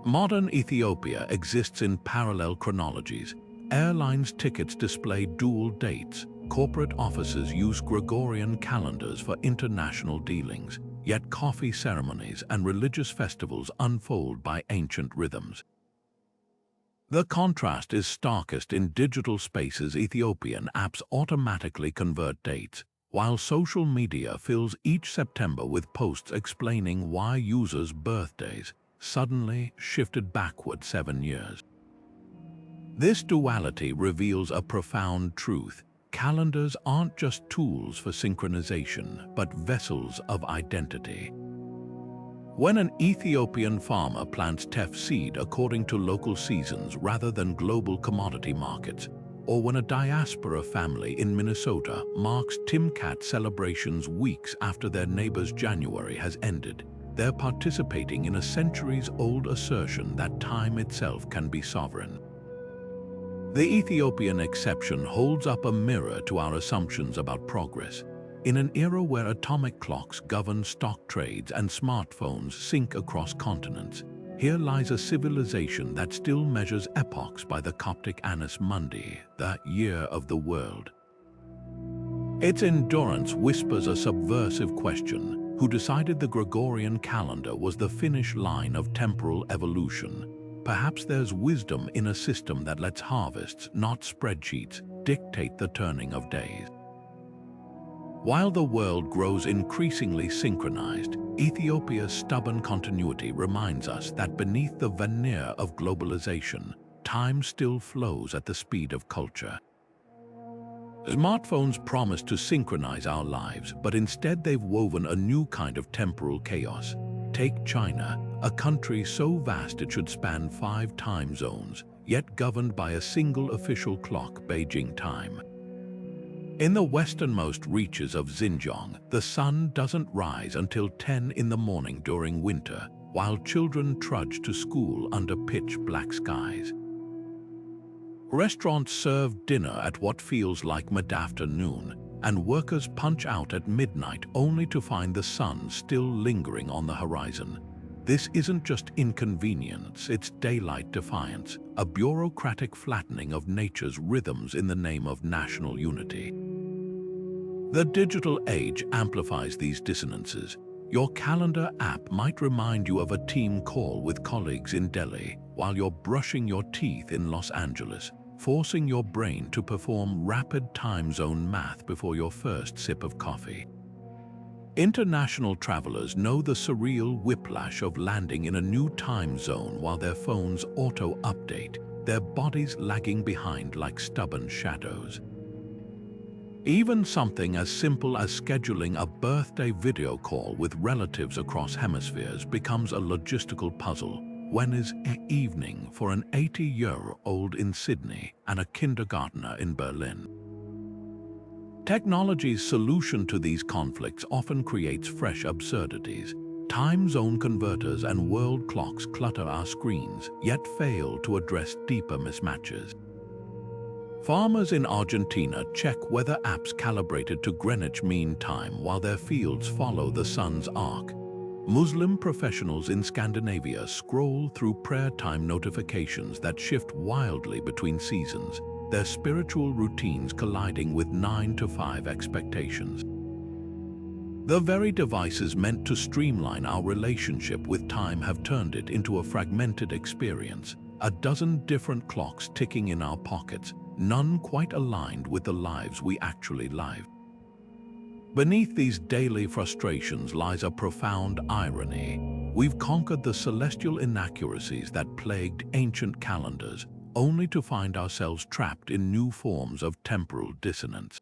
Modern Ethiopia exists in parallel chronologies. Airlines' tickets display dual dates. Corporate offices use Gregorian calendars for international dealings, yet coffee ceremonies and religious festivals unfold by ancient rhythms. The contrast is starkest in digital spaces. Ethiopian apps automatically convert dates, while social media fills each September with posts explaining why users' birthdays suddenly shifted backward 7 years. This duality reveals a profound truth. Calendars aren't just tools for synchronization, but vessels of identity. When an Ethiopian farmer plants teff seed according to local seasons rather than global commodity markets, or when a diaspora family in Minnesota marks Timkat celebrations weeks after their neighbor's January has ended, they're participating in a centuries-old assertion that time itself can be sovereign. The Ethiopian exception holds up a mirror to our assumptions about progress. In an era where atomic clocks govern stock trades and smartphones sync across continents, here lies a civilization that still measures epochs by the Coptic Annus Mundi, the year of the world. Its endurance whispers a subversive question: who decided the Gregorian calendar was the finish line of temporal evolution? Perhaps there's wisdom in a system that lets harvests, not spreadsheets, dictate the turning of days. While the world grows increasingly synchronized, Ethiopia's stubborn continuity reminds us that beneath the veneer of globalization, time still flows at the speed of culture. Smartphones promise to synchronize our lives, but instead they've woven a new kind of temporal chaos. Take China, a country so vast it should span 5 time zones, yet governed by a single official clock, Beijing time. In the westernmost reaches of Xinjiang, the sun doesn't rise until 10 in the morning during winter, while children trudge to school under pitch-black skies. Restaurants serve dinner at what feels like mid-afternoon, and workers punch out at midnight only to find the sun still lingering on the horizon. This isn't just inconvenience, it's daylight defiance, a bureaucratic flattening of nature's rhythms in the name of national unity. The digital age amplifies these dissonances. Your calendar app might remind you of a team call with colleagues in Delhi while you're brushing your teeth in Los Angeles, forcing your brain to perform rapid time zone math before your first sip of coffee. International travelers know the surreal whiplash of landing in a new time zone while their phones auto-update, their bodies lagging behind like stubborn shadows. Even something as simple as scheduling a birthday video call with relatives across hemispheres becomes a logistical puzzle. When is evening for an 80-year-old in Sydney and a kindergartner in Berlin? Technology's solution to these conflicts often creates fresh absurdities. Time zone converters and world clocks clutter our screens, yet fail to address deeper mismatches. Farmers in Argentina check weather apps calibrated to Greenwich Mean Time while their fields follow the sun's arc. Muslim professionals in Scandinavia scroll through prayer time notifications that shift wildly between seasons, their spiritual routines colliding with 9-to-5 expectations. The very devices meant to streamline our relationship with time have turned it into a fragmented experience, a dozen different clocks ticking in our pockets, none quite aligned with the lives we actually live. Beneath these daily frustrations lies a profound irony. We've conquered the celestial inaccuracies that plagued ancient calendars, only to find ourselves trapped in new forms of temporal dissonance.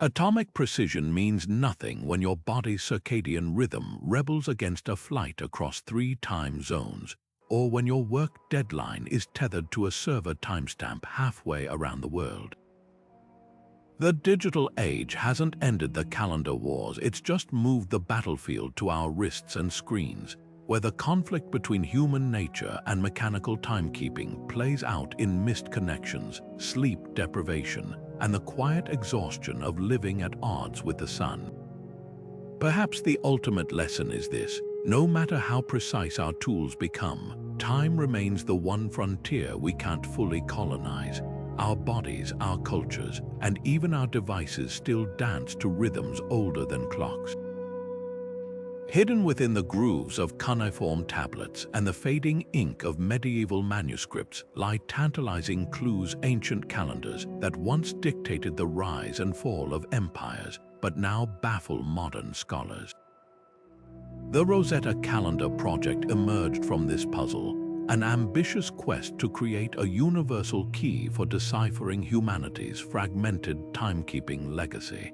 Atomic precision means nothing when your body's circadian rhythm rebels against a flight across 3 time zones, or when your work deadline is tethered to a server timestamp halfway around the world. The digital age hasn't ended the calendar wars, it's just moved the battlefield to our wrists and screens, where the conflict between human nature and mechanical timekeeping plays out in missed connections, sleep deprivation, and the quiet exhaustion of living at odds with the sun. Perhaps the ultimate lesson is this: no matter how precise our tools become, time remains the one frontier we can't fully colonize. Our bodies, our cultures, and even our devices still dance to rhythms older than clocks. Hidden within the grooves of cuneiform tablets and the fading ink of medieval manuscripts lie tantalizing clues, ancient calendars that once dictated the rise and fall of empires, but now baffle modern scholars. The Rosetta calendar project emerged from this puzzle, an ambitious quest to create a universal key for deciphering humanity's fragmented timekeeping legacy.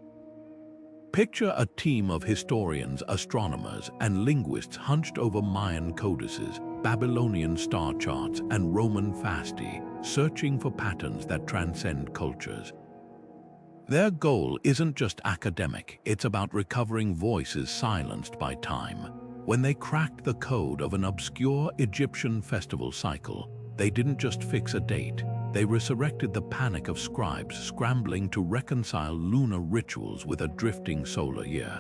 Picture a team of historians, astronomers, and linguists hunched over Mayan codices, Babylonian star charts, and Roman fasti, searching for patterns that transcend cultures. Their goal isn't just academic, it's about recovering voices silenced by time. When they cracked the code of an obscure Egyptian festival cycle, they didn't just fix a date, they resurrected the panic of scribes scrambling to reconcile lunar rituals with a drifting solar year.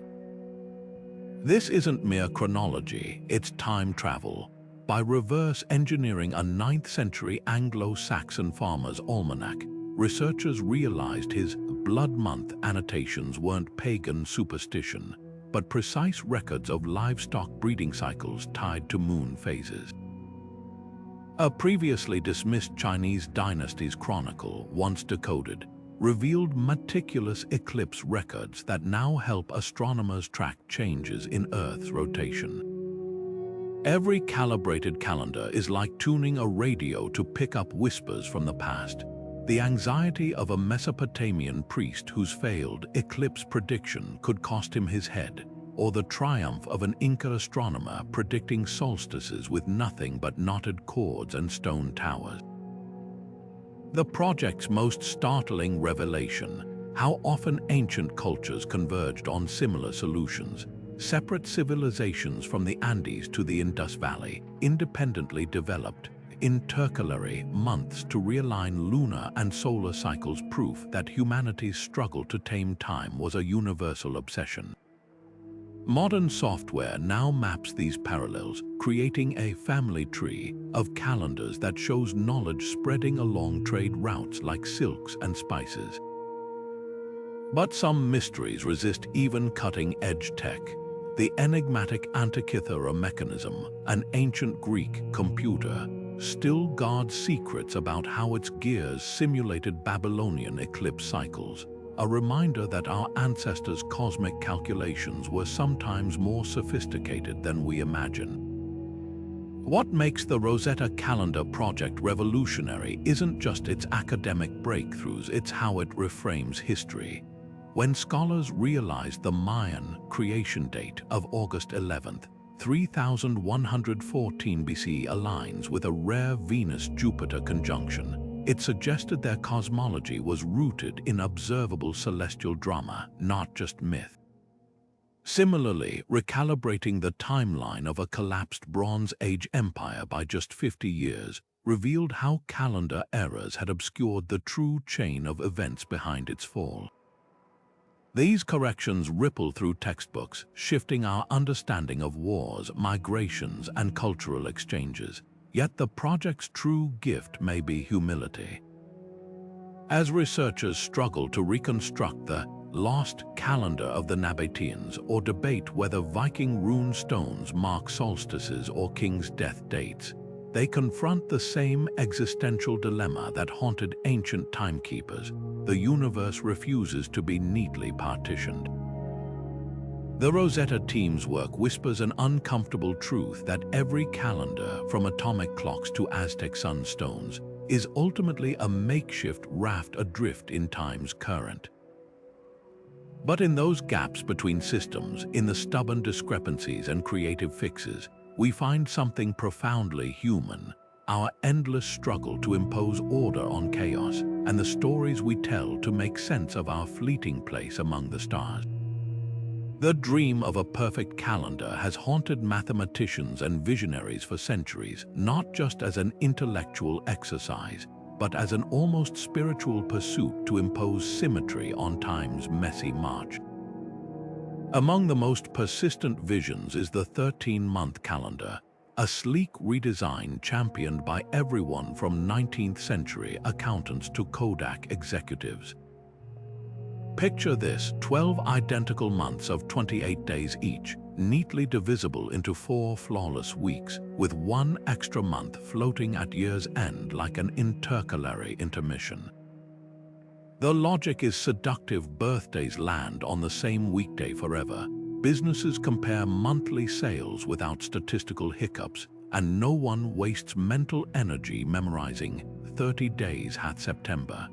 This isn't mere chronology, it's time travel. By reverse engineering a 9th century Anglo-Saxon farmer's almanac, researchers realized his blood month annotations weren't pagan superstition, but precise records of livestock breeding cycles tied to moon phases. A previously dismissed Chinese dynasty's chronicle, once decoded, revealed meticulous eclipse records that now help astronomers track changes in Earth's rotation. Every calibrated calendar is like tuning a radio to pick up whispers from the past. The anxiety of a Mesopotamian priest whose failed eclipse prediction could cost him his head, or the triumph of an Inca astronomer predicting solstices with nothing but knotted cords and stone towers. The project's most startling revelation: how often ancient cultures converged on similar solutions. Separate civilizations from the Andes to the Indus Valley independently developed intercalary months to realign lunar and solar cycles, proof that humanity's struggle to tame time was a universal obsession. Modern software now maps these parallels, creating a family tree of calendars that shows knowledge spreading along trade routes like silks and spices. But some mysteries resist even cutting-edge tech. the enigmatic Antikythera mechanism, an ancient Greek computer, still guards secrets about how its gears simulated Babylonian eclipse cycles, a reminder that our ancestors' cosmic calculations were sometimes more sophisticated than we imagine. What makes the Rosetta Calendar project revolutionary isn't just its academic breakthroughs, it's how it reframes history. When scholars realized the Mayan creation date of August 11th, 3114 BC aligns with a rare Venus-Jupiter conjunction, it suggested their cosmology was rooted in observable celestial drama, not just myth. Similarly, recalibrating the timeline of a collapsed Bronze Age empire by just 50 years revealed how calendar errors had obscured the true chain of events behind its fall. These corrections ripple through textbooks, shifting our understanding of wars, migrations, and cultural exchanges. Yet the project's true gift may be humility. As researchers struggle to reconstruct the lost calendar of the Nabateans or debate whether Viking rune stones mark solstices or kings' death dates, they confront the same existential dilemma that haunted ancient timekeepers. The universe refuses to be neatly partitioned. The Rosetta team's work whispers an uncomfortable truth that every calendar, from atomic clocks to Aztec sunstones, is ultimately a makeshift raft adrift in time's current. But in those gaps between systems, in the stubborn discrepancies and creative fixes, we find something profoundly human: our endless struggle to impose order on chaos, and the stories we tell to make sense of our fleeting place among the stars. The dream of a perfect calendar has haunted mathematicians and visionaries for centuries, not just as an intellectual exercise, but as an almost spiritual pursuit to impose symmetry on time's messy march. Among the most persistent visions is the 13-month calendar, a sleek redesign championed by everyone from 19th-century accountants to Kodak executives. Picture this: 12 identical months of 28 days each, neatly divisible into 4 flawless weeks, with one extra month floating at year's end like an intercalary intermission. The logic is seductive: birthdays land on the same weekday forever. Businesses compare monthly sales without statistical hiccups, and no one wastes mental energy memorizing 30 days hath September.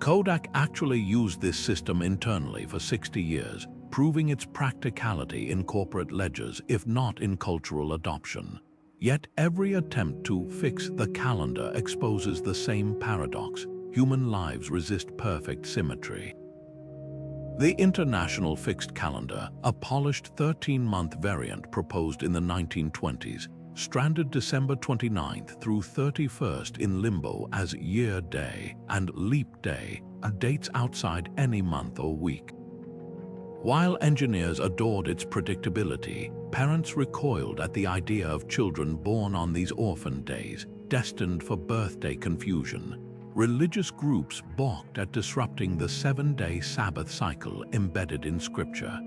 Kodak actually used this system internally for 60 years, proving its practicality in corporate ledgers, if not in cultural adoption. Yet every attempt to fix the calendar exposes the same paradox: human lives resist perfect symmetry. The International Fixed Calendar, a polished 13-month variant proposed in the 1920s, stranded December 29th through 31st in limbo as Year Day and Leap Day, dates outside any month or week. While engineers adored its predictability, parents recoiled at the idea of children born on these orphan days, destined for birthday confusion. Religious groups balked at disrupting the 7-day Sabbath cycle embedded in Scripture.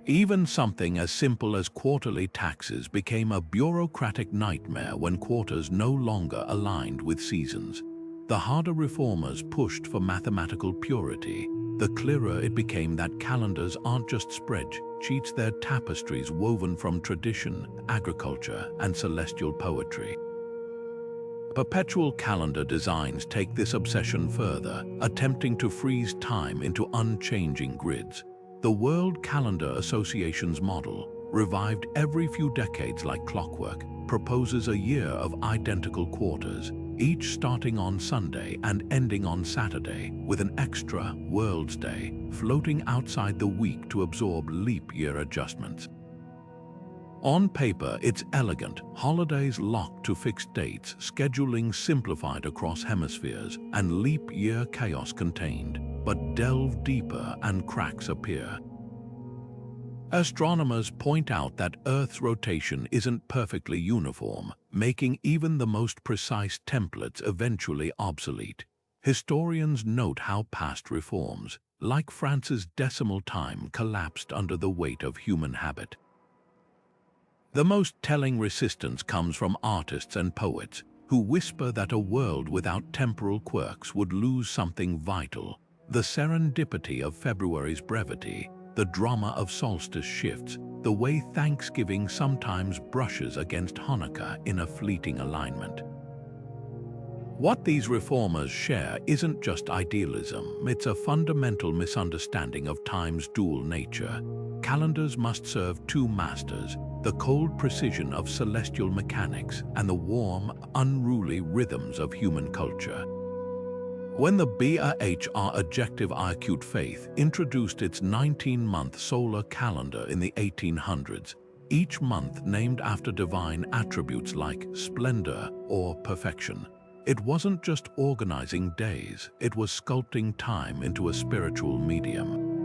Even something as simple as quarterly taxes became a bureaucratic nightmare when quarters no longer aligned with seasons. The harder reformers pushed for mathematical purity, the clearer it became that calendars aren't just spreadsheets, they're tapestries woven from tradition, agriculture, and celestial poetry. Perpetual calendar designs take this obsession further, attempting to freeze time into unchanging grids. The World Calendar Association's model, revived every few decades like clockwork, proposes a year of identical quarters, each starting on Sunday and ending on Saturday, with an extra World's Day floating outside the week to absorb leap year adjustments. On paper, it's elegant: holidays locked to fixed dates, scheduling simplified across hemispheres, and leap year chaos contained. But delve deeper and cracks appear. Astronomers point out that Earth's rotation isn't perfectly uniform, making even the most precise templates eventually obsolete. Historians note how past reforms, like France's decimal time, collapsed under the weight of human habit. The most telling resistance comes from artists and poets who whisper that a world without temporal quirks would lose something vital: the serendipity of February's brevity, the drama of solstice shifts, the way Thanksgiving sometimes brushes against Hanukkah in a fleeting alignment. What these reformers share isn't just idealism, it's a fundamental misunderstanding of time's dual nature. Calendars must serve two masters: the cold precision of celestial mechanics and the warm, unruly rhythms of human culture. When the BRHR Objective Acute Faith introduced its 19-month solar calendar in the 1800s, each month named after divine attributes like splendor or perfection, it wasn't just organizing days, it was sculpting time into a spiritual medium.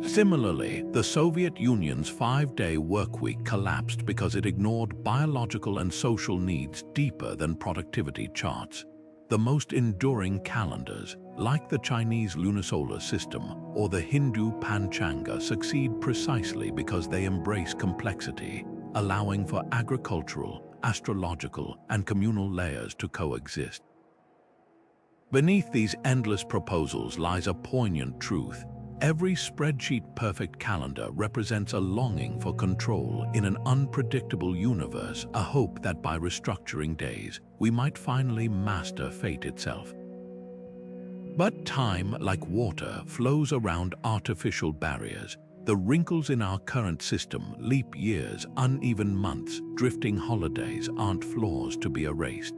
Similarly, the Soviet Union's 5-day workweek collapsed because it ignored biological and social needs deeper than productivity charts. The most enduring calendars, like the Chinese lunisolar system or the Hindu Panchanga, succeed precisely because they embrace complexity, allowing for agricultural, astrological, and communal layers to coexist. Beneath these endless proposals lies a poignant truth. Every spreadsheet-perfect calendar represents a longing for control in an unpredictable universe, a hope that by restructuring days, we might finally master fate itself. But time, like water, flows around artificial barriers. The wrinkles in our current system, leap years, uneven months, drifting holidays, aren't flaws to be erased.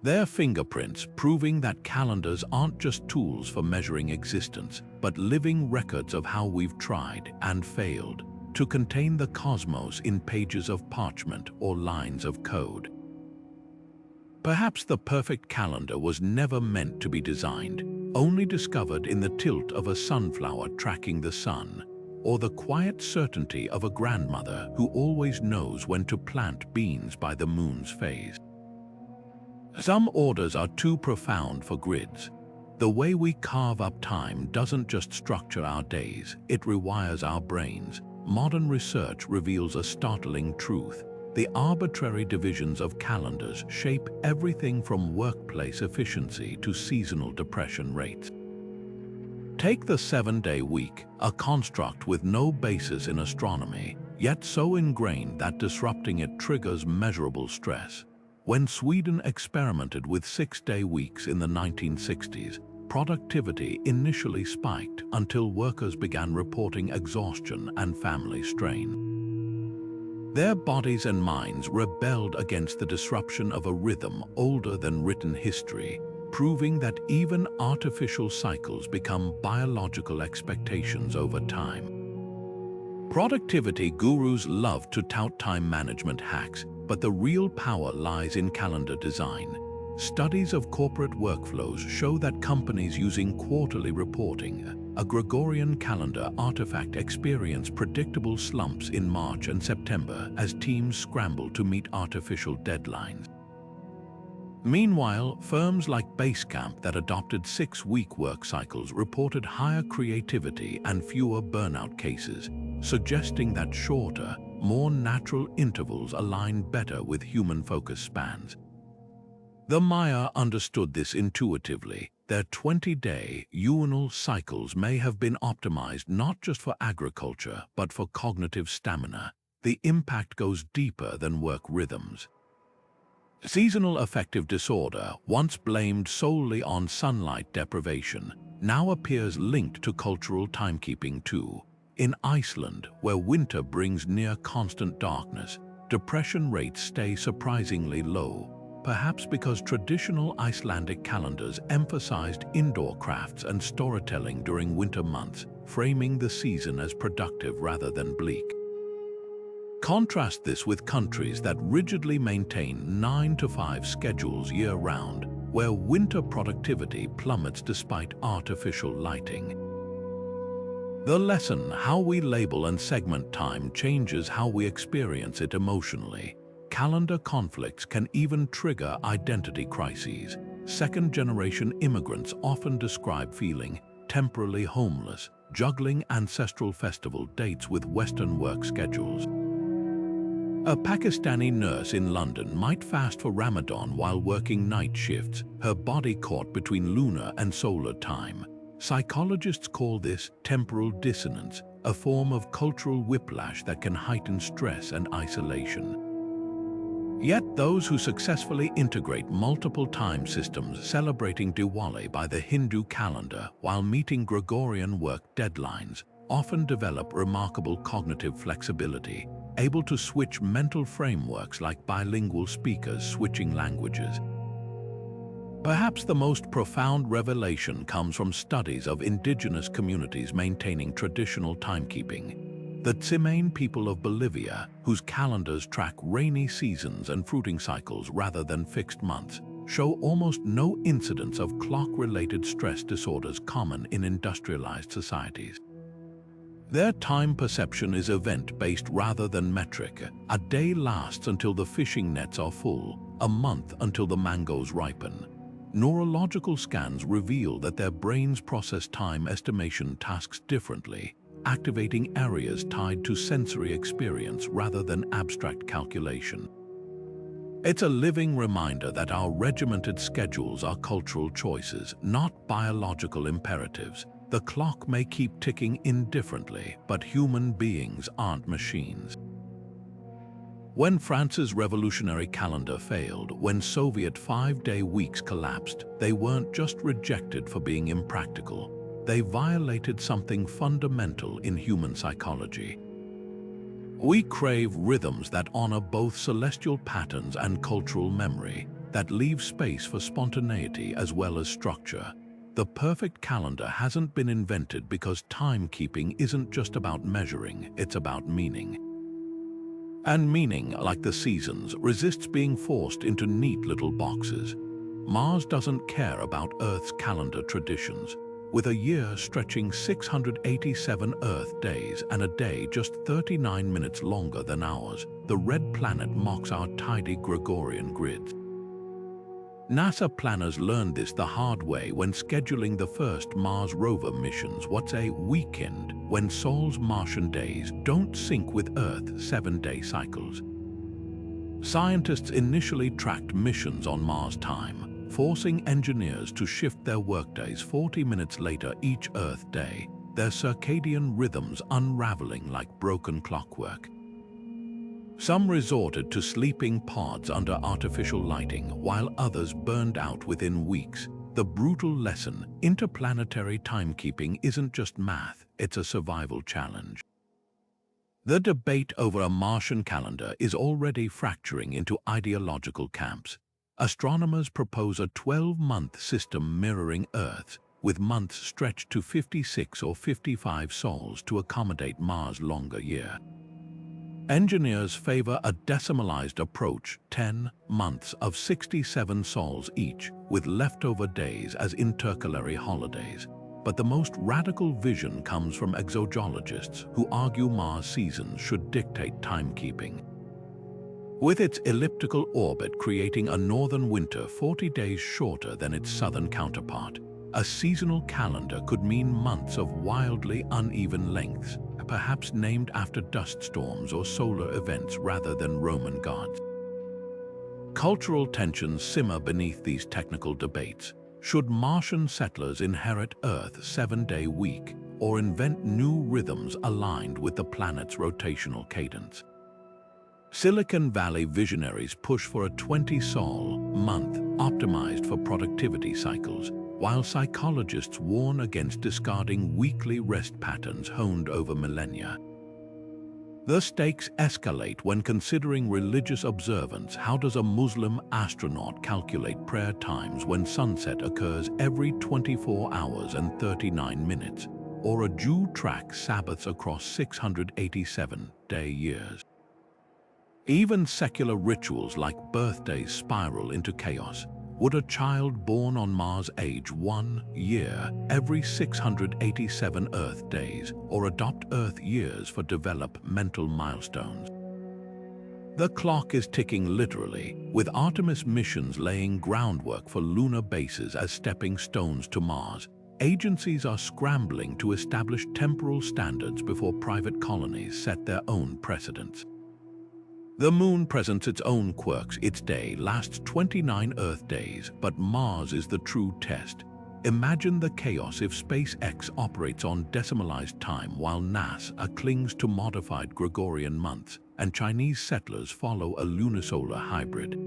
They're fingerprints proving that calendars aren't just tools for measuring existence, but living records of how we've tried and failed to contain the cosmos in pages of parchment or lines of code. Perhaps the perfect calendar was never meant to be designed, only discovered in the tilt of a sunflower tracking the sun, or the quiet certainty of a grandmother who always knows when to plant beans by the moon's phase. Some orders are too profound for grids. The way we carve up time doesn't just structure our days, it rewires our brains. Modern research reveals a startling truth. The arbitrary divisions of calendars shape everything from workplace efficiency to seasonal depression rates. Take the 7-day week, a construct with no basis in astronomy, yet so ingrained that disrupting it triggers measurable stress. When Sweden experimented with 6-day weeks in the 1960s, productivity initially spiked until workers began reporting exhaustion and family strain. Their bodies and minds rebelled against the disruption of a rhythm older than written history, proving that even artificial cycles become biological expectations over time. Productivity gurus love to tout time management hacks, but the real power lies in calendar design. Studies of corporate workflows show that companies using quarterly reporting, a Gregorian calendar artifact, experience predictable slumps in March and September as teams scramble to meet artificial deadlines. Meanwhile, firms like Basecamp that adopted 6-week work cycles reported higher creativity and fewer burnout cases, suggesting that shorter, more natural intervals align better with human focus spans. The Maya understood this intuitively. Their 20-day diurnal cycles may have been optimized not just for agriculture, but for cognitive stamina. The impact goes deeper than work rhythms. Seasonal affective disorder, once blamed solely on sunlight deprivation, now appears linked to cultural timekeeping too. In Iceland, where winter brings near constant darkness, depression rates stay surprisingly low, perhaps because traditional Icelandic calendars emphasized indoor crafts and storytelling during winter months, framing the season as productive rather than bleak. Contrast this with countries that rigidly maintain 9-to-5 schedules year-round, where winter productivity plummets despite artificial lighting. The lesson: how we label and segment time changes how we experience it emotionally. Calendar conflicts can even trigger identity crises. second-generation immigrants often describe feeling temporarily homeless, juggling ancestral festival dates with Western work schedules. A Pakistani nurse in London might fast for Ramadan while working night shifts, her body caught between lunar and solar time. Psychologists call this temporal dissonance, a form of cultural whiplash that can heighten stress and isolation. Yet those who successfully integrate multiple time systems celebrating Diwali by the Hindu calendar while meeting Gregorian work deadlines often develop remarkable cognitive flexibility, able to switch mental frameworks like bilingual speakers switching languages. Perhaps the most profound revelation comes from studies of indigenous communities maintaining traditional timekeeping. The Tsimain people of Bolivia, whose calendars track rainy seasons and fruiting cycles rather than fixed months, show almost no incidence of clock-related stress disorders common in industrialized societies. Their time perception is event-based rather than metric. A day lasts until the fishing nets are full, a month until the mangoes ripen. Neurological scans reveal that their brains process time estimation tasks differently, activating areas tied to sensory experience rather than abstract calculation. It's a living reminder that our regimented schedules are cultural choices, not biological imperatives. The clock may keep ticking indifferently, but human beings aren't machines. When France's revolutionary calendar failed, when Soviet 5-day weeks collapsed, they weren't just rejected for being impractical. They violated something fundamental in human psychology. We crave rhythms that honor both celestial patterns and cultural memory, that leave space for spontaneity as well as structure. The perfect calendar hasn't been invented because timekeeping isn't just about measuring, it's about meaning. And meaning, like the seasons, resists being forced into neat little boxes. Mars doesn't care about Earth's calendar traditions. With a year stretching 687 Earth days and a day just 39 minutes longer than ours, the red planet mocks our tidy Gregorian grids. NASA planners learned this the hard way when scheduling the first Mars rover missions. What's a weekend when Sol's Martian days don't sync with Earth's 7-day cycles? Scientists initially tracked missions on Mars time, forcing engineers to shift their workdays 40 minutes later each Earth day, their circadian rhythms unraveling like broken clockwork. Some resorted to sleeping pods under artificial lighting, while others burned out within weeks. The brutal lesson: interplanetary timekeeping isn't just math, it's a survival challenge. The debate over a Martian calendar is already fracturing into ideological camps. Astronomers propose a 12-month system mirroring Earth's, with months stretched to 56 or 55 sols to accommodate Mars' longer year. Engineers favor a decimalized approach, 10 months of 67 sols each, with leftover days as intercalary holidays. But the most radical vision comes from exogeologists who argue Mars seasons should dictate timekeeping. With its elliptical orbit creating a northern winter 40 days shorter than its southern counterpart, a seasonal calendar could mean months of wildly uneven lengths, perhaps named after dust storms or solar events rather than Roman gods. Cultural tensions simmer beneath these technical debates. Should Martian settlers inherit Earth's 7-day week or invent new rhythms aligned with the planet's rotational cadence? Silicon Valley visionaries push for a 20-sol month optimized for productivity cycles, while psychologists warn against discarding weekly rest patterns honed over millennia. The stakes escalate when considering religious observance. How does a Muslim astronaut calculate prayer times when sunset occurs every 24 hours and 39 minutes, or a Jew track Sabbaths across 687-day years? Even secular rituals like birthdays spiral into chaos. Would a child born on Mars age 1 year every 687 Earth days, or adopt Earth years for developmental milestones? The clock is ticking literally, with Artemis missions laying groundwork for lunar bases as stepping stones to Mars. Agencies are scrambling to establish temporal standards before private colonies set their own precedents. The Moon presents its own quirks. Its day lasts 29 Earth days, but Mars is the true test. Imagine the chaos if SpaceX operates on decimalized time while NASA clings to modified Gregorian months and Chinese settlers follow a lunisolar hybrid.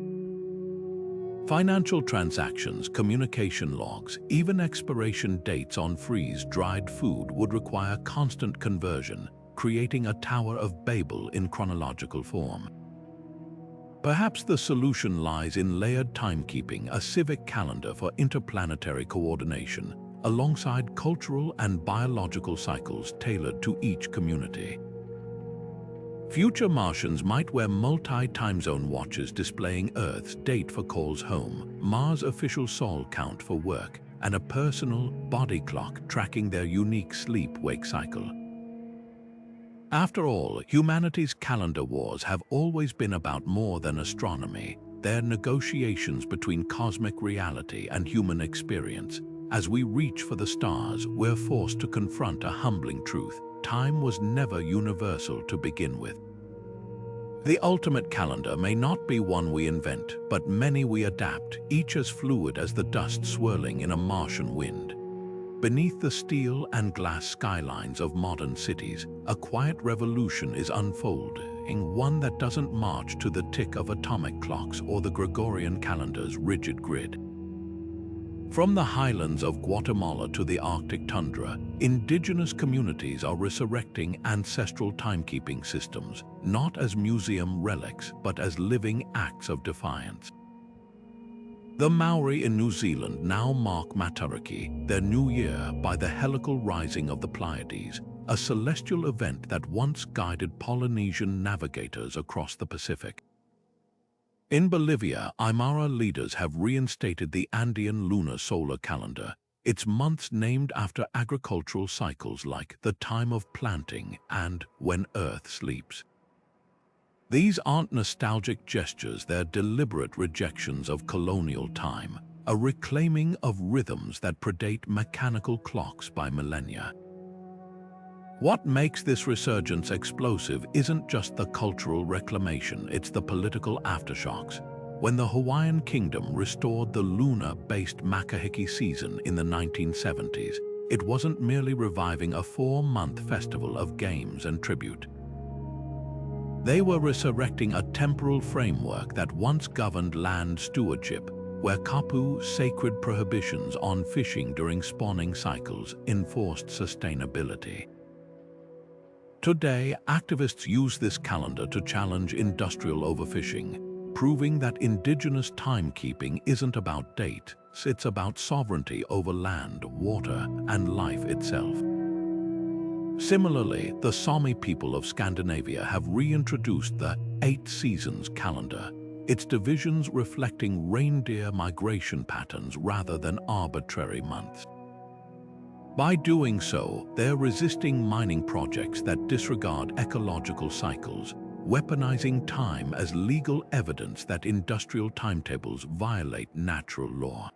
Financial transactions, communication logs, even expiration dates on freeze-dried food would require constant conversion, creating a Tower of Babel in chronological form. Perhaps the solution lies in layered timekeeping, a civic calendar for interplanetary coordination, alongside cultural and biological cycles tailored to each community. Future Martians might wear multi-time zone watches displaying Earth's date for calls home, Mars' official soul count for work, and a personal body clock tracking their unique sleep-wake cycle. After all, humanity's calendar wars have always been about more than astronomy. They're negotiations between cosmic reality and human experience. As we reach for the stars, we're forced to confront a humbling truth. Time was never universal to begin with. The ultimate calendar may not be one we invent, but many we adapt, each as fluid as the dust swirling in a Martian wind. Beneath the steel and glass skylines of modern cities, a quiet revolution is unfolding, one that doesn't march to the tick of atomic clocks or the Gregorian calendar's rigid grid. From the highlands of Guatemala to the Arctic tundra, indigenous communities are resurrecting ancestral timekeeping systems, not as museum relics, but as living acts of defiance. The Maori in New Zealand now mark Matariki, their new year, by the helical rising of the Pleiades, a celestial event that once guided Polynesian navigators across the Pacific. In Bolivia, Aymara leaders have reinstated the Andean lunar solar calendar, its months named after agricultural cycles like the time of planting and when Earth sleeps. These aren't nostalgic gestures, they're deliberate rejections of colonial time, a reclaiming of rhythms that predate mechanical clocks by millennia. What makes this resurgence explosive isn't just the cultural reclamation, it's the political aftershocks. When the Hawaiian kingdom restored the lunar-based Makahiki season in the 1970s, it wasn't merely reviving a 4-month festival of games and tribute. They were resurrecting a temporal framework that once governed land stewardship, where kapu, sacred prohibitions on fishing during spawning cycles, enforced sustainability. Today, activists use this calendar to challenge industrial overfishing, proving that indigenous timekeeping isn't about dates, it's about sovereignty over land, water, and life itself. Similarly, the Sami people of Scandinavia have reintroduced the 8 seasons calendar, its divisions reflecting reindeer migration patterns rather than arbitrary months. By doing so, they're resisting mining projects that disregard ecological cycles, weaponizing time as legal evidence that industrial timetables violate natural law.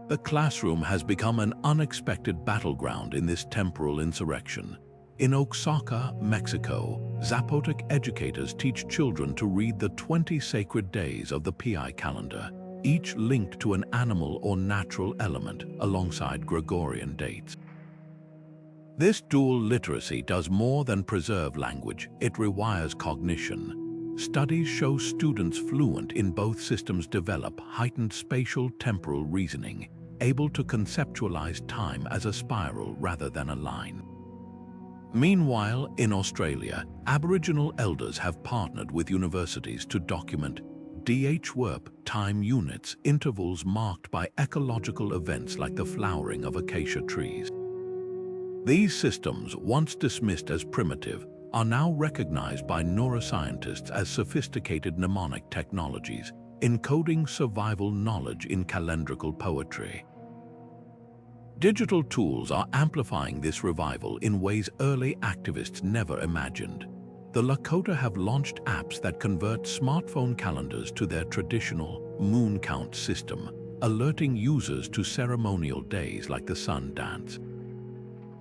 The classroom has become an unexpected battleground in this temporal insurrection. In Oaxaca, Mexico, Zapotec educators teach children to read the 20 sacred days of the PI calendar, each linked to an animal or natural element alongside Gregorian dates. This dual literacy does more than preserve language, it rewires cognition. Studies show students fluent in both systems develop heightened spatial temporal reasoning, able to conceptualize time as a spiral rather than a line. Meanwhile, in Australia, Aboriginal elders have partnered with universities to document DHWERP time units, intervals marked by ecological events like the flowering of acacia trees. These systems, once dismissed as primitive, are now recognized by neuroscientists as sophisticated mnemonic technologies, encoding survival knowledge in calendrical poetry. Digital tools are amplifying this revival in ways early activists never imagined. the Lakota have launched apps that convert smartphone calendars to their traditional moon count system, alerting users to ceremonial days like the sun dance.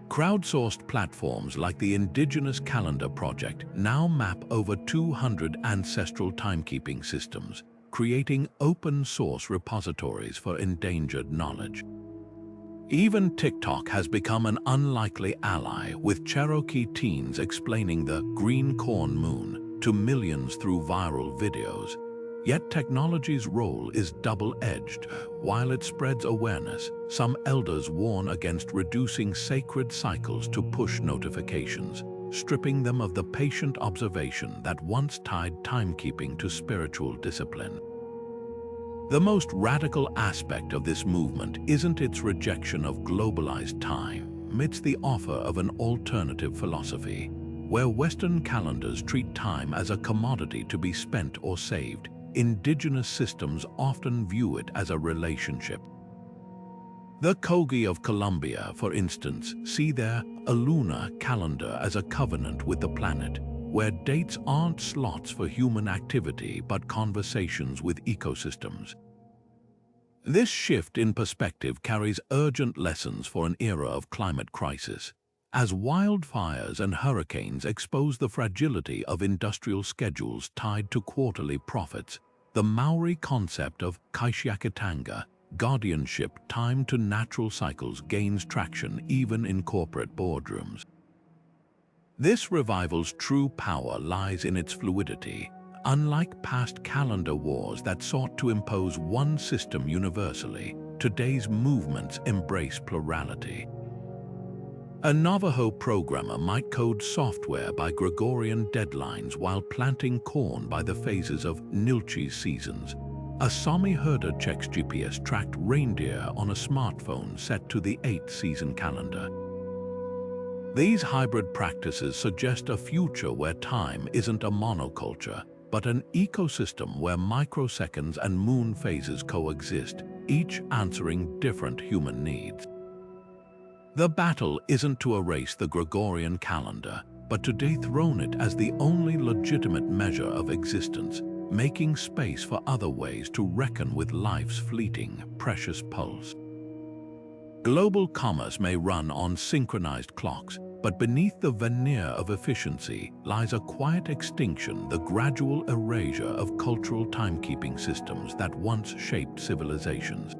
Crowdsourced platforms like the Indigenous Calendar project now map over 200 ancestral timekeeping systems, creating open-source repositories for endangered knowledge. Even TikTok has become an unlikely ally, with Cherokee teens explaining the green corn moon to millions through viral videos. Yet technology's role is double-edged. While it spreads awareness, some elders warn against reducing sacred cycles to push notifications, stripping them of the patient observation that once tied timekeeping to spiritual discipline. The most radical aspect of this movement isn't its rejection of globalized time, it's the offer of an alternative philosophy, where Western calendars treat time as a commodity to be spent or saved. Indigenous systems often view it as a relationship. The Kogi of Colombia, for instance, see their Lunar calendar as a covenant with the planet, where dates aren't slots for human activity but conversations with ecosystems. This shift in perspective carries urgent lessons for an era of climate crisis. As wildfires and hurricanes expose the fragility of industrial schedules tied to quarterly profits, the Maori concept of Kaishiakitanga, guardianship timed to natural cycles, gains traction even in corporate boardrooms. This revival's true power lies in its fluidity. Unlike past calendar wars that sought to impose one system universally, today's movements embrace plurality. A Navajo programmer might code software by Gregorian deadlines while planting corn by the phases of Nilche's seasons. A Sami herder checks GPS-tracked reindeer on a smartphone set to the 8-season calendar. These hybrid practices suggest a future where time isn't a monoculture, but an ecosystem where microseconds and moon phases coexist, each answering different human needs. The battle isn't to erase the Gregorian calendar, but to dethrone it as the only legitimate measure of existence, making space for other ways to reckon with life's fleeting, precious pulse. Global commerce may run on synchronized clocks, but beneath the veneer of efficiency lies a quiet extinction, the gradual erasure of cultural timekeeping systems that once shaped civilizations.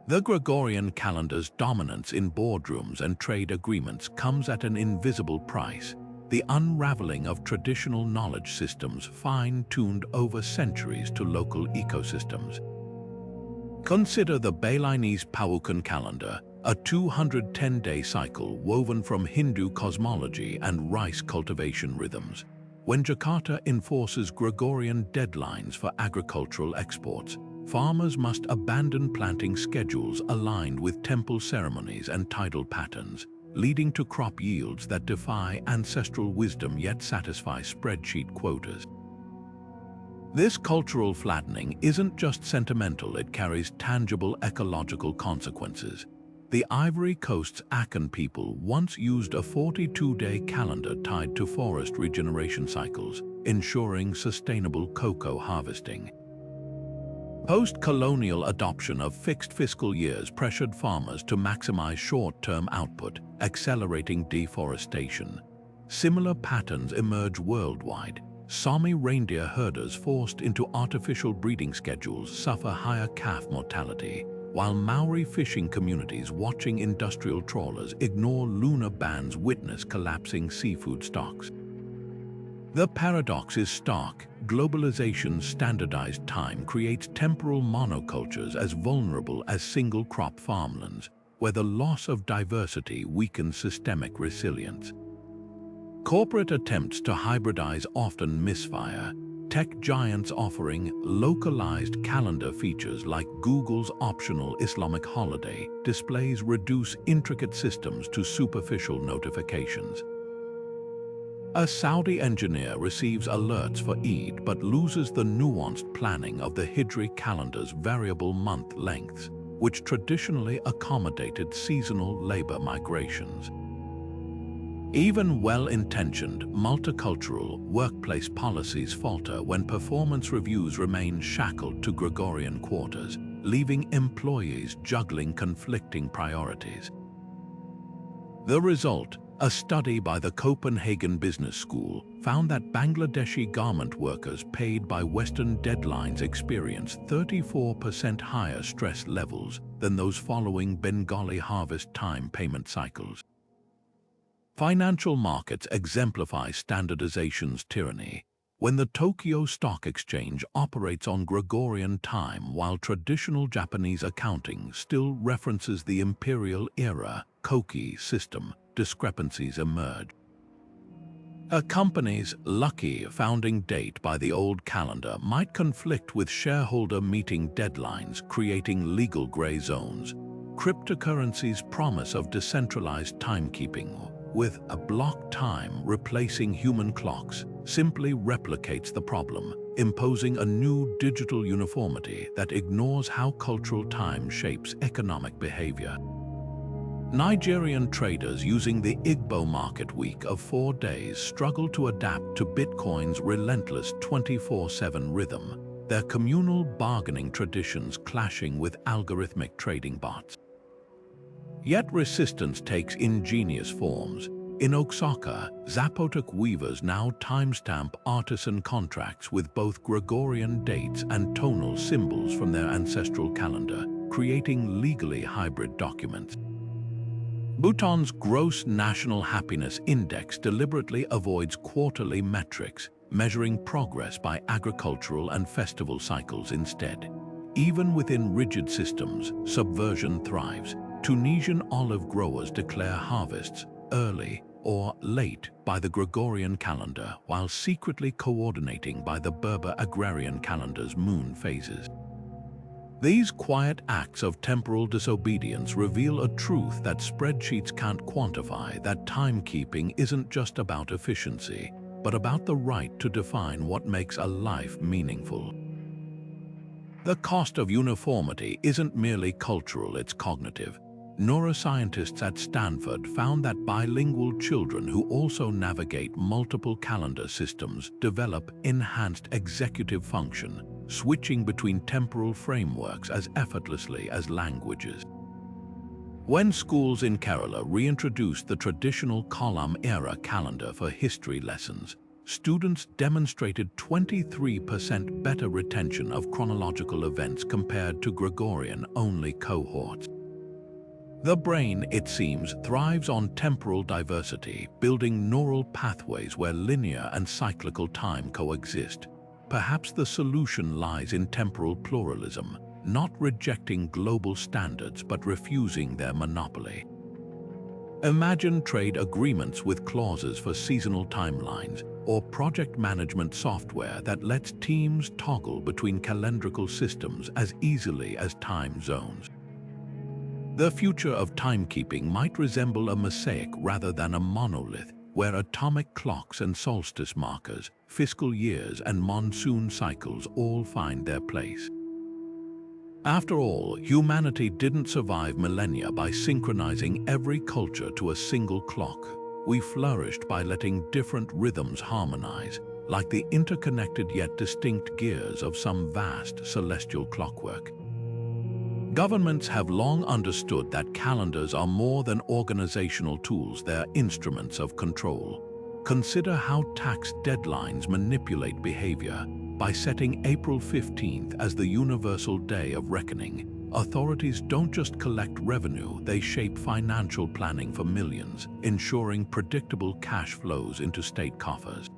The Gregorian calendar's dominance in boardrooms and trade agreements comes at an invisible price, the unraveling of traditional knowledge systems fine-tuned over centuries to local ecosystems. Consider the Balinese Paukan calendar, a 210-day cycle woven from Hindu cosmology and rice cultivation rhythms. When Jakarta enforces Gregorian deadlines for agricultural exports, farmers must abandon planting schedules aligned with temple ceremonies and tidal patterns, leading to crop yields that defy ancestral wisdom yet satisfy spreadsheet quotas. This cultural flattening isn't just sentimental, it carries tangible ecological consequences. The Ivory Coast's Akan people once used a 42-day calendar tied to forest regeneration cycles, ensuring sustainable cocoa harvesting. Post-colonial adoption of fixed fiscal years pressured farmers to maximize short-term output, accelerating deforestation. Similar patterns emerge worldwide. Sami reindeer herders forced into artificial breeding schedules suffer higher calf mortality, while Maori fishing communities watching industrial trawlers ignore lunar bans witness collapsing seafood stocks. The paradox is stark. Globalization's standardized time creates temporal monocultures as vulnerable as single-crop farmlands, where the loss of diversity weakens systemic resilience. Corporate attempts to hybridize often misfire. Tech giants offering localized calendar features like Google's optional Islamic holiday displays reduce intricate systems to superficial notifications. A Saudi engineer receives alerts for Eid but loses the nuanced planning of the Hijri calendar's variable month lengths, which traditionally accommodated seasonal labor migrations. Even well-intentioned, multicultural workplace policies falter when performance reviews remain shackled to Gregorian quarters, leaving employees juggling conflicting priorities. The result, a study by the Copenhagen Business School, found that Bangladeshi garment workers paid by Western deadlines experience 34% higher stress levels than those following Bengali harvest time payment cycles. Financial markets exemplify standardization's tyranny. When the Tokyo Stock Exchange operates on Gregorian time while traditional Japanese accounting still references the imperial era Koki system, discrepancies emerge. A company's lucky founding date by the old calendar might conflict with shareholder meeting deadlines, creating legal gray zones. Cryptocurrency's promise of decentralized timekeeping, with a block time replacing human clocks, simply replicates the problem, imposing a new digital uniformity that ignores how cultural time shapes economic behavior. Nigerian traders using the Igbo market week of 4 days struggle to adapt to Bitcoin's relentless 24/7 rhythm, their communal bargaining traditions clashing with algorithmic trading bots. Yet resistance takes ingenious forms. In Oaxaca, Zapotec weavers now timestamp artisan contracts with both Gregorian dates and tonal symbols from their ancestral calendar, creating legally hybrid documents. Bhutan's Gross National Happiness Index deliberately avoids quarterly metrics, measuring progress by agricultural and festival cycles instead. Even within rigid systems, subversion thrives. Tunisian olive growers declare harvests early or late by the Gregorian calendar, while secretly coordinating by the Berber agrarian calendar's moon phases. These quiet acts of temporal disobedience reveal a truth that spreadsheets can't quantify: that timekeeping isn't just about efficiency, but about the right to define what makes a life meaningful. The cost of uniformity isn't merely cultural, it's cognitive. Neuroscientists at Stanford found that bilingual children who also navigate multiple calendar systems develop enhanced executive function, switching between temporal frameworks as effortlessly as languages. When schools in Kerala reintroduced the traditional column-era calendar for history lessons, students demonstrated 23% better retention of chronological events compared to Gregorian-only cohorts. The brain, it seems, thrives on temporal diversity, building neural pathways where linear and cyclical time coexist. Perhaps the solution lies in temporal pluralism, not rejecting global standards but refusing their monopoly. Imagine trade agreements with clauses for seasonal timelines, or project management software that lets teams toggle between calendrical systems as easily as time zones. The future of timekeeping might resemble a mosaic rather than a monolith, where atomic clocks and solstice markers, fiscal years and monsoon cycles all find their place. After all, humanity didn't survive millennia by synchronizing every culture to a single clock. We flourished by letting different rhythms harmonize, like the interconnected yet distinct gears of some vast celestial clockwork. Governments have long understood that calendars are more than organizational tools, they're instruments of control. Consider how tax deadlines manipulate behavior. By setting April 15th as the Universal Day of Reckoning, authorities don't just collect revenue, they shape financial planning for millions, ensuring predictable cash flows into state coffers.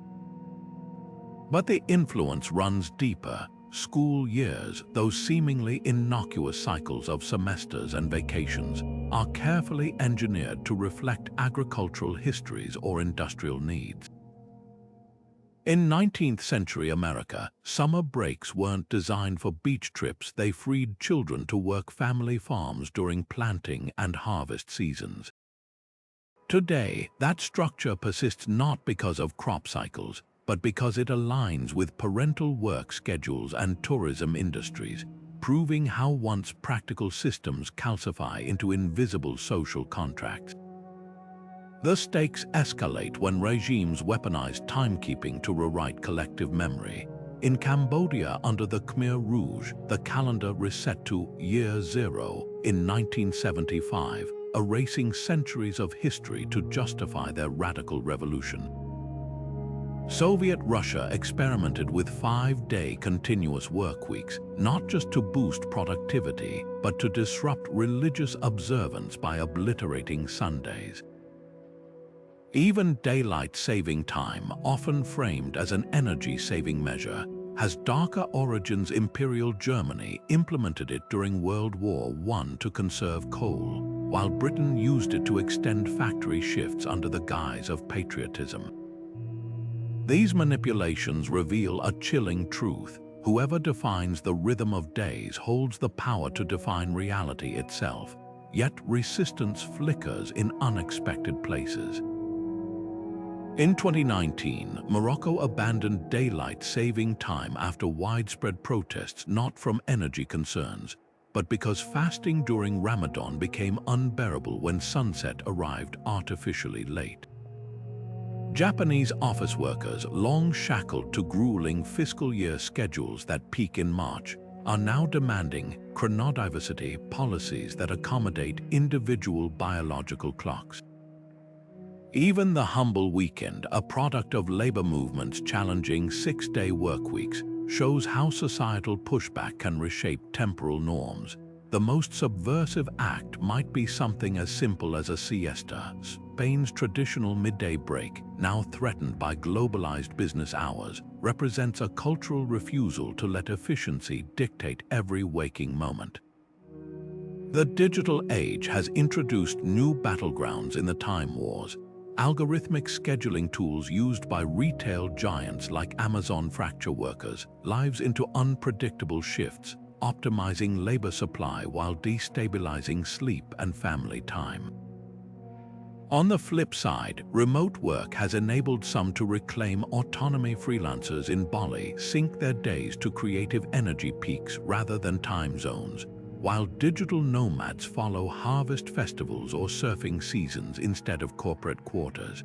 But the influence runs deeper. School years, those seemingly innocuous cycles of semesters and vacations, are carefully engineered to reflect agricultural histories or industrial needs. In 19th century America, summer breaks weren't designed for beach trips, they freed children to work family farms during planting and harvest seasons. Today, that structure persists not because of crop cycles, but because it aligns with parental work schedules and tourism industries, proving how once practical systems calcify into invisible social contracts. The stakes escalate when regimes weaponize timekeeping to rewrite collective memory. In Cambodia under the Khmer Rouge, the calendar reset to year zero in 1975, erasing centuries of history to justify their radical revolution. Soviet Russia experimented with 5-day continuous work weeks, not just to boost productivity, but to disrupt religious observance by obliterating Sundays. Even daylight saving time, often framed as an energy-saving measure, has darker origins. Imperial Germany implemented it during World War I to conserve coal, while Britain used it to extend factory shifts under the guise of patriotism. These manipulations reveal a chilling truth. Whoever defines the rhythm of days holds the power to define reality itself, yet resistance flickers in unexpected places. In 2019, Morocco abandoned daylight saving time after widespread protests, not from energy concerns, but because fasting during Ramadan became unbearable when sunset arrived artificially late. Japanese office workers, long shackled to grueling fiscal year schedules that peak in March, are now demanding chronodiversity policies that accommodate individual biological clocks. Even the humble weekend, a product of labor movements challenging 6-day workweeks, shows how societal pushback can reshape temporal norms. The most subversive act might be something as simple as a siesta. Spain's traditional midday break, now threatened by globalized business hours, represents a cultural refusal to let efficiency dictate every waking moment. The digital age has introduced new battlegrounds in the time wars. Algorithmic scheduling tools used by retail giants like Amazon fracture workers' lives into unpredictable shifts, optimizing labor supply while destabilizing sleep and family time. On the flip side, remote work has enabled some to reclaim autonomy. Freelancers in Bali sync their days to creative energy peaks rather than time zones, while digital nomads follow harvest festivals or surfing seasons instead of corporate quarters.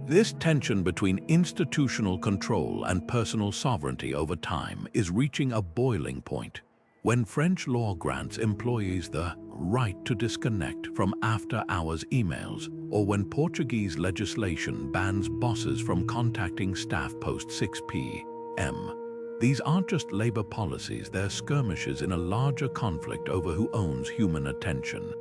This tension between institutional control and personal sovereignty over time is reaching a boiling point. When French law grants employees the right to disconnect from after-hours emails, or when Portuguese legislation bans bosses from contacting staff post 6 p.m., these aren't just labor policies, they're skirmishes in a larger conflict over who owns human attention.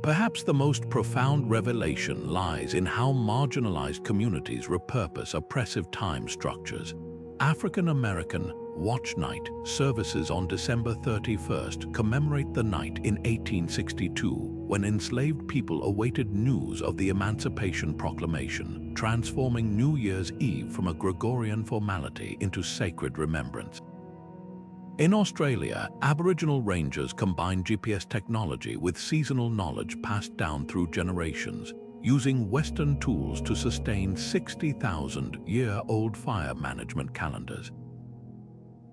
Perhaps the most profound revelation lies in how marginalized communities repurpose oppressive time structures. African American Watch Night services on December 31st commemorate the night in 1862 when enslaved people awaited news of the Emancipation Proclamation, transforming New Year's Eve from a Gregorian formality into sacred remembrance. In Australia, Aboriginal rangers combine GPS technology with seasonal knowledge passed down through generations, using Western tools to sustain 60,000-year-old fire management calendars.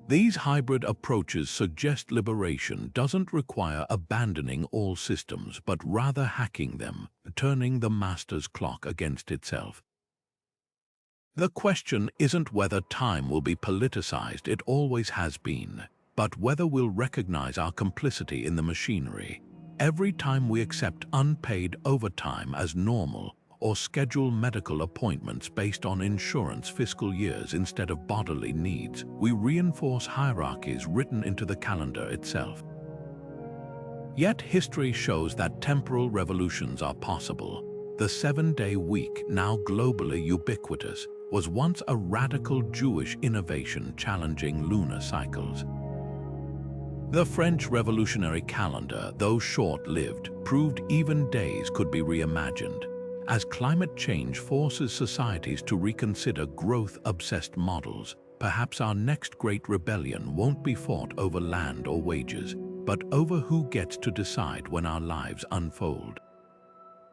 These hybrid approaches suggest liberation doesn't require abandoning all systems, but rather hacking them, turning the master's clock against itself. The question isn't whether time will be politicized, it always has been, but whether we'll recognize our complicity in the machinery. Every time we accept unpaid overtime as normal, or schedule medical appointments based on insurance fiscal years instead of bodily needs, we reinforce hierarchies written into the calendar itself. Yet history shows that temporal revolutions are possible. The 7-day week, now globally ubiquitous, was once a radical Jewish innovation challenging lunar cycles. The French revolutionary calendar, though short-lived, proved even days could be reimagined. As climate change forces societies to reconsider growth-obsessed models, perhaps our next great rebellion won't be fought over land or wages, but over who gets to decide when our lives unfold.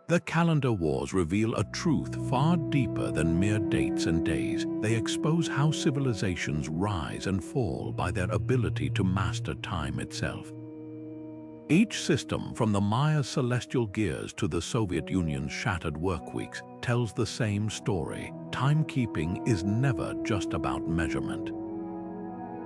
The calendar wars reveal a truth far deeper than mere dates and days. They expose how civilizations rise and fall by their ability to master time itself. Each system, from the Maya celestial gears to the Soviet Union's shattered workweeks, tells the same story. Timekeeping is never just about measurement.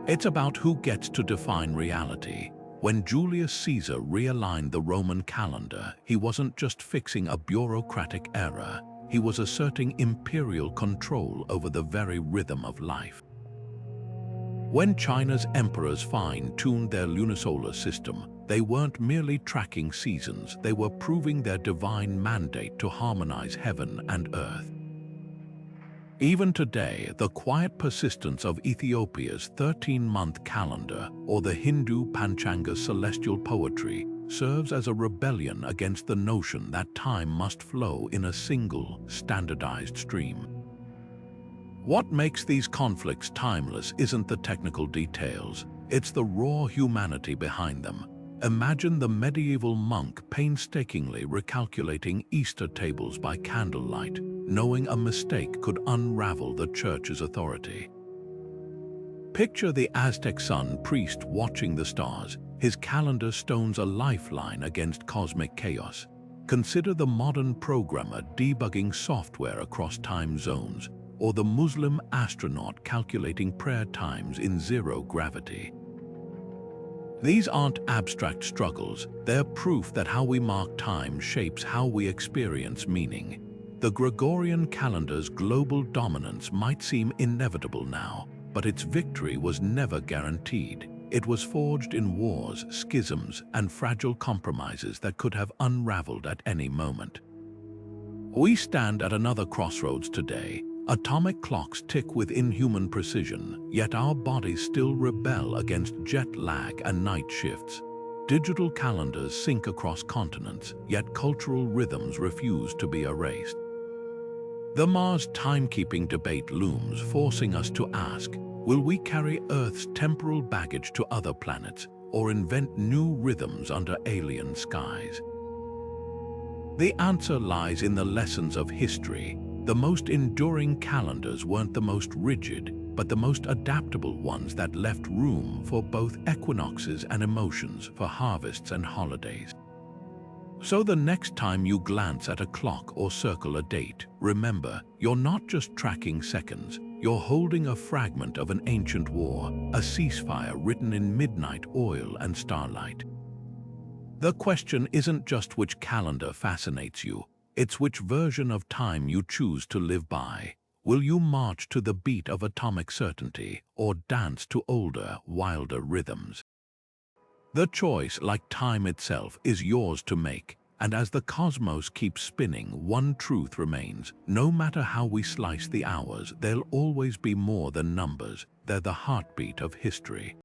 It's about who gets to define reality. When Julius Caesar realigned the Roman calendar, he wasn't just fixing a bureaucratic error, he was asserting imperial control over the very rhythm of life. When China's emperors fine-tuned their lunisolar system, they weren't merely tracking seasons, they were proving their divine mandate to harmonize heaven and earth. Even today, the quiet persistence of Ethiopia's 13-month calendar or the Hindu Panchanga celestial poetry serves as a rebellion against the notion that time must flow in a single, standardized stream. What makes these conflicts timeless isn't the technical details, it's the raw humanity behind them. Imagine the medieval monk painstakingly recalculating Easter tables by candlelight, knowing a mistake could unravel the church's authority. Picture the Aztec sun priest watching the stars, his calendar stones a lifeline against cosmic chaos. Consider the modern programmer debugging software across time zones, or the Muslim astronaut calculating prayer times in zero gravity. These aren't abstract struggles, they're proof that how we mark time shapes how we experience meaning. The Gregorian calendar's global dominance might seem inevitable now, but its victory was never guaranteed. It was forged in wars, schisms, and fragile compromises that could have unraveled at any moment. We stand at another crossroads today. Atomic clocks tick with inhuman precision, yet our bodies still rebel against jet lag and night shifts. Digital calendars sync across continents, yet cultural rhythms refuse to be erased. The Mars timekeeping debate looms, forcing us to ask, will we carry Earth's temporal baggage to other planets, or invent new rhythms under alien skies? The answer lies in the lessons of history. The most enduring calendars weren't the most rigid, but the most adaptable ones that left room for both equinoxes and emotions, for harvests and holidays. So the next time you glance at a clock or circle a date, remember, you're not just tracking seconds, you're holding a fragment of an ancient war, a ceasefire written in midnight oil and starlight. The question isn't just which calendar fascinates you, it's which version of time you choose to live by. Will you march to the beat of atomic certainty or dance to older, wilder rhythms? The choice, like time itself, is yours to make, and as the cosmos keeps spinning, one truth remains. No matter how we slice the hours, there'll always be more than numbers. They're the heartbeat of history.